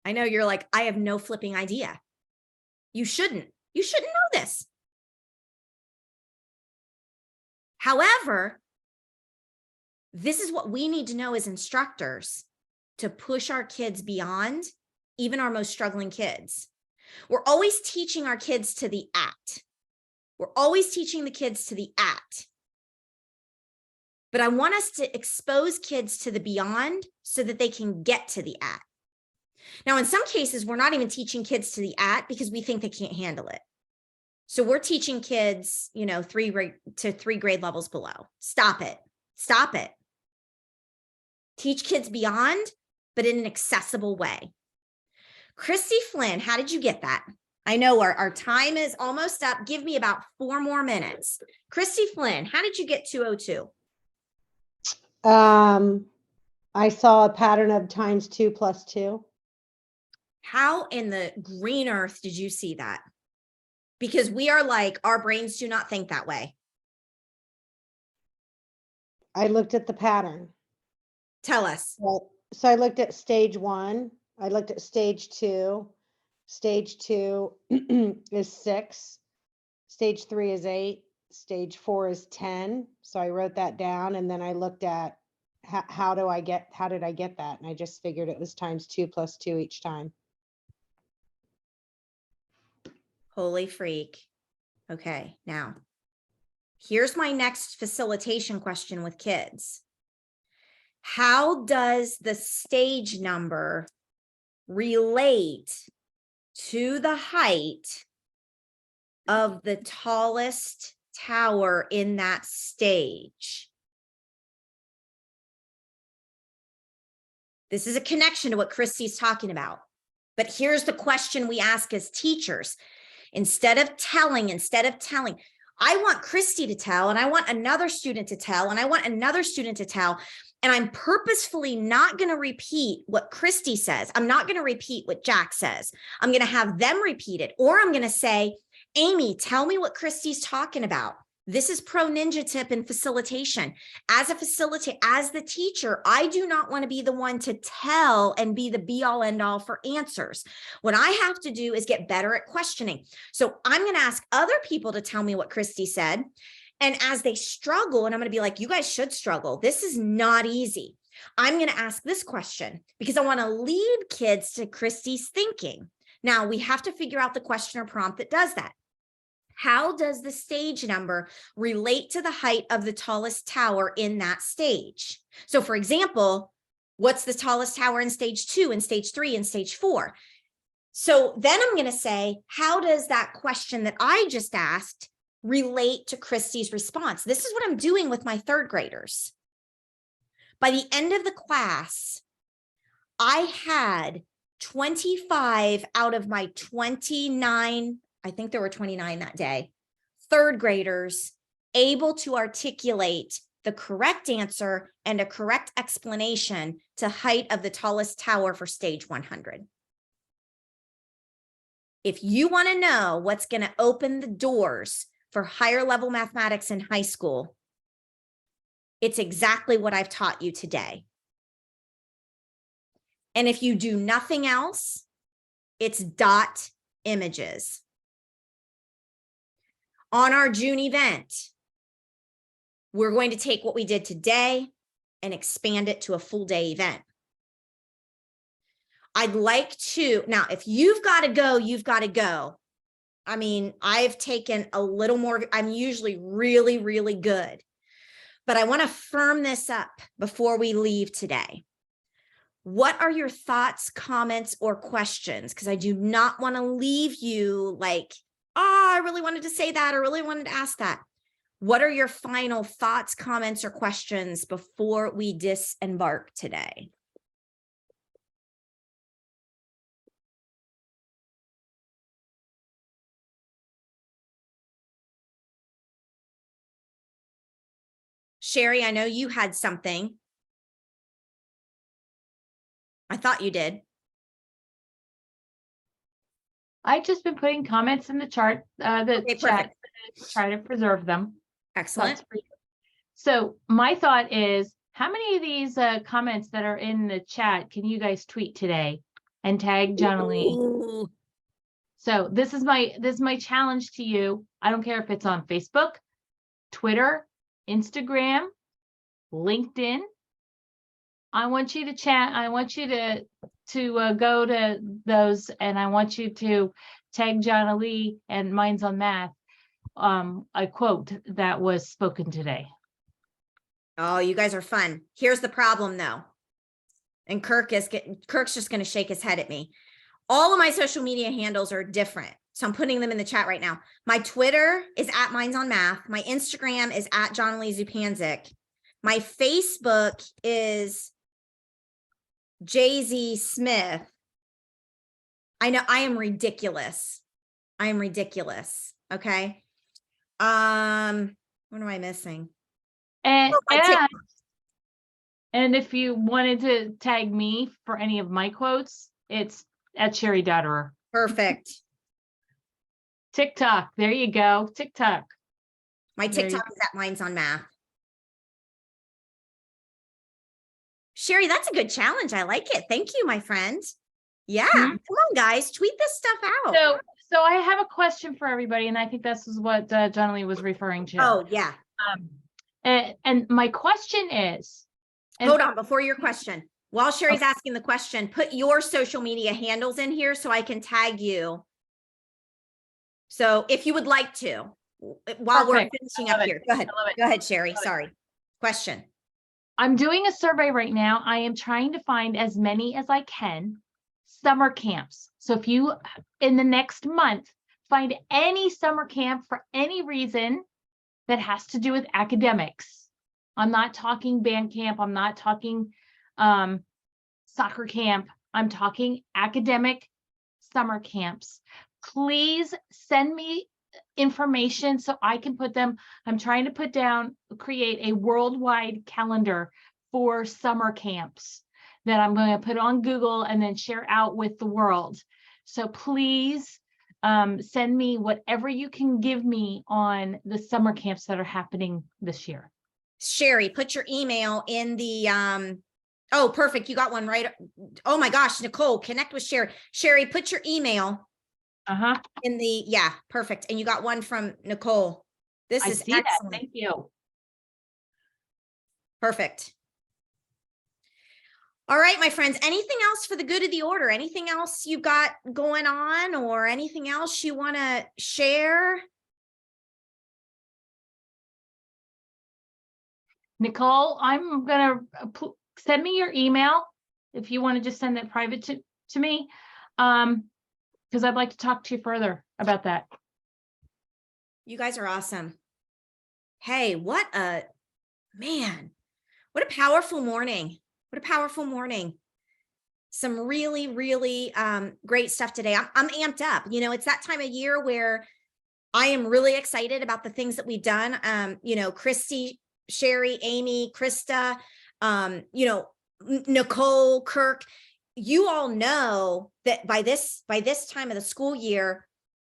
I know you're like, I have no flipping idea. You shouldn't. You shouldn't know this. However, this is what we need to know as instructors to push our kids beyond even our most struggling kids. We're always teaching our kids to the at. We're always teaching the kids to the at. But I want us to expose kids to the beyond so that they can get to the at. Now, in some cases, we're not even teaching kids to the at because we think they can't handle it. So we're teaching kids, 3 grade levels below. Stop it. Stop it. Teach kids beyond, but in an accessible way. Christy Flynn, how did you get that? I know our time is almost up. Give me about 4 more minutes. Christy Flynn, how did you get 202? I saw a pattern of times 2 plus 2. How in the green earth did you see that? Because we are like, our brains do not think that way. I looked at the pattern. Tell us. Well, so I looked at stage 1. I looked at stage 2. Stage 2 is 6. Stage 3 is 8. Stage 4 is 10. So I wrote that down, and then I looked at how did I get that? And I just figured it was times 2 plus 2 each time. Holy freak. Okay, now here's my next facilitation question with kids. How does the stage number relate to the height of the tallest tower in that stage? This is a connection to what Christy's talking about. But here's the question we ask as teachers. Instead of telling, I want Christy to tell, and I want another student to tell, and I want another student to tell. And I'm purposefully not going to repeat what Christy says. I'm not going to repeat what Jack says. I'm going to have them repeat it. Or I'm going to say, Amy, tell me what Christy's talking about. This is pro ninja tip in facilitation. As the teacher, I do not want to be the one to tell and be the be all end all for answers. What I have to do is get better at questioning. So I'm going to ask other people to tell me what Christy said. And as they struggle, and I'm going to be like, you guys should struggle. This is not easy. I'm going to ask this question because I want to lead kids to Christy's thinking. Now we have to figure out the question or prompt that does that. How does the stage number relate to the height of the tallest tower in that stage? So for example, what's the tallest tower in stage 2, in stage 3, in stage 4? So then I'm going to say, how does that question that I just asked relate to Christy's response? This is what I'm doing with my 3rd graders. By the end of the class, I had 25 out of my 29, I think there were 29 that day, 3rd graders able to articulate the correct answer and a correct explanation to height of the tallest tower for stage 100. If you want to know what's going to open the doors for higher level mathematics in high school, it's exactly what I've taught you today. And if you do nothing else, it's dot images. On our June event, we're going to take what we did today and expand it to a full day event. I'd like to, now, if you've got to go, you've got to go. I mean, I've taken a little more, I'm usually really, really good, but I want to firm this up before we leave today. What are your thoughts, comments, or questions? Because I do not want to leave you like, oh, I really wanted to say that or really wanted to ask that. What are your final thoughts, comments, or questions before we disembark today? Sherry, I know you had something. I thought you did. I've just been putting comments in the chart, the Okay, chat, perfect. try to preserve them. Excellent. That's pretty good. So my thought is, how many of these comments that are in the chat can you guys tweet today and tag Jonalee? Ooh. So this is my challenge to you. I don't care if it's on Facebook, Twitter, Instagram, LinkedIn. I want you to chat. I want you to go to those, and I want you to tag John Lee and Minds on Math. A quote that was spoken today. Oh, you guys are fun. Here's the problem though. And Kirk's just going to shake his head at me. All of my social media handles are different. So I'm putting them in the chat right now. My Twitter is at Minds on Math. My Instagram is at John Lee Zupanzik. My Facebook is Jay-Z Smith. I know I am ridiculous. I am ridiculous. Okay. What am I missing? And, Oh, my TikTok. and if you wanted to tag me for any of my quotes, it's at Sherry Dotterer. Perfect. TikTok. There you go. TikTok. My There you TikTok is at Minds on Math. Sherry, that's a good challenge. I like it. Thank you, my friend. Yeah. Mhm. Come on, guys. Tweet this stuff out. So I have a question for everybody, and I think this is what John Lee was referring to. Oh, yeah. And my question is, and Hold on. Before your question, while Sherry's asking the question, put your social media handles in here so I can tag you. So if you would like to, while we're Perfect. finishing I up love it. here, go ahead. I love it. Go ahead, Sherry. Love it. Sorry. Question. I'm doing a survey right now. I am trying to find as many as I can summer camps. So if you, in the next month, find any summer camp for any reason that has to do with academics. I'm not talking band camp. I'm not talking soccer camp. I'm talking academic summer camps. Please send me information so I can put them. I'm trying to create a worldwide calendar for summer camps that I'm going to put on Google and then share out with the world. So please send me whatever you can give me on the summer camps that are happening this year. Sherry, put your email in the, oh, perfect. You got one right. Oh my gosh, Nicole, connect with Sherry. Sherry, put your email in the, yeah, perfect. And you got one from Nicole. This I is see that. excellent. Thank you. Perfect. All right, my friends, anything else for the good of the order? Anything else you got going on or anything else you want to share? Nicole, I'm going to send me your email if you want to just send that private to me. Because I'd like to talk to you further about that. You guys are awesome. Hey, what a powerful morning. What a powerful morning. Some really, really great stuff today. I'm amped up. You know, it's that time of year where I am really excited about the things that we've done. You know, Christy, Sherry, Amy, Krista, you know, Nicole, Kirk, you all know that by this time of the school year,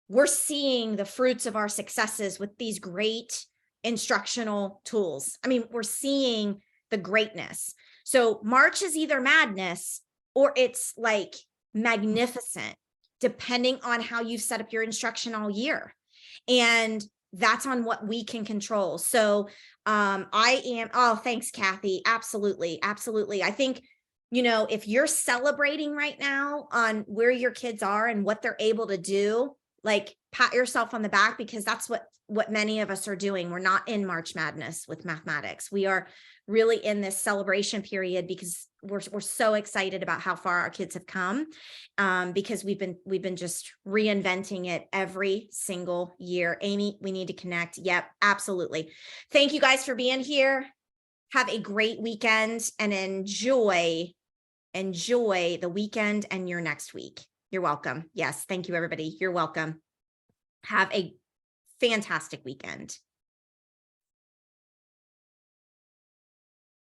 we're seeing the fruits of our successes with these great instructional tools. I mean, we're seeing the greatness. So March is either madness or it's like magnificent, depending on how you've set up your instruction all year. And that's on what we can control. So oh, thanks, Kathy. Absolutely. Absolutely. I think, you know, if you're celebrating right now on where your kids are and what they're able to do, like pat yourself on the back, because that's what many of us are doing. We're not in March Madness with mathematics. We are really in this celebration period because we're so excited about how far our kids have come, because we've been just reinventing it every single year. Amy, we need to connect. Yep, absolutely. Thank you guys for being here. Have a great weekend and enjoy the weekend and your next week. You're welcome. Yes. Thank you, everybody. You're welcome. Have a fantastic weekend.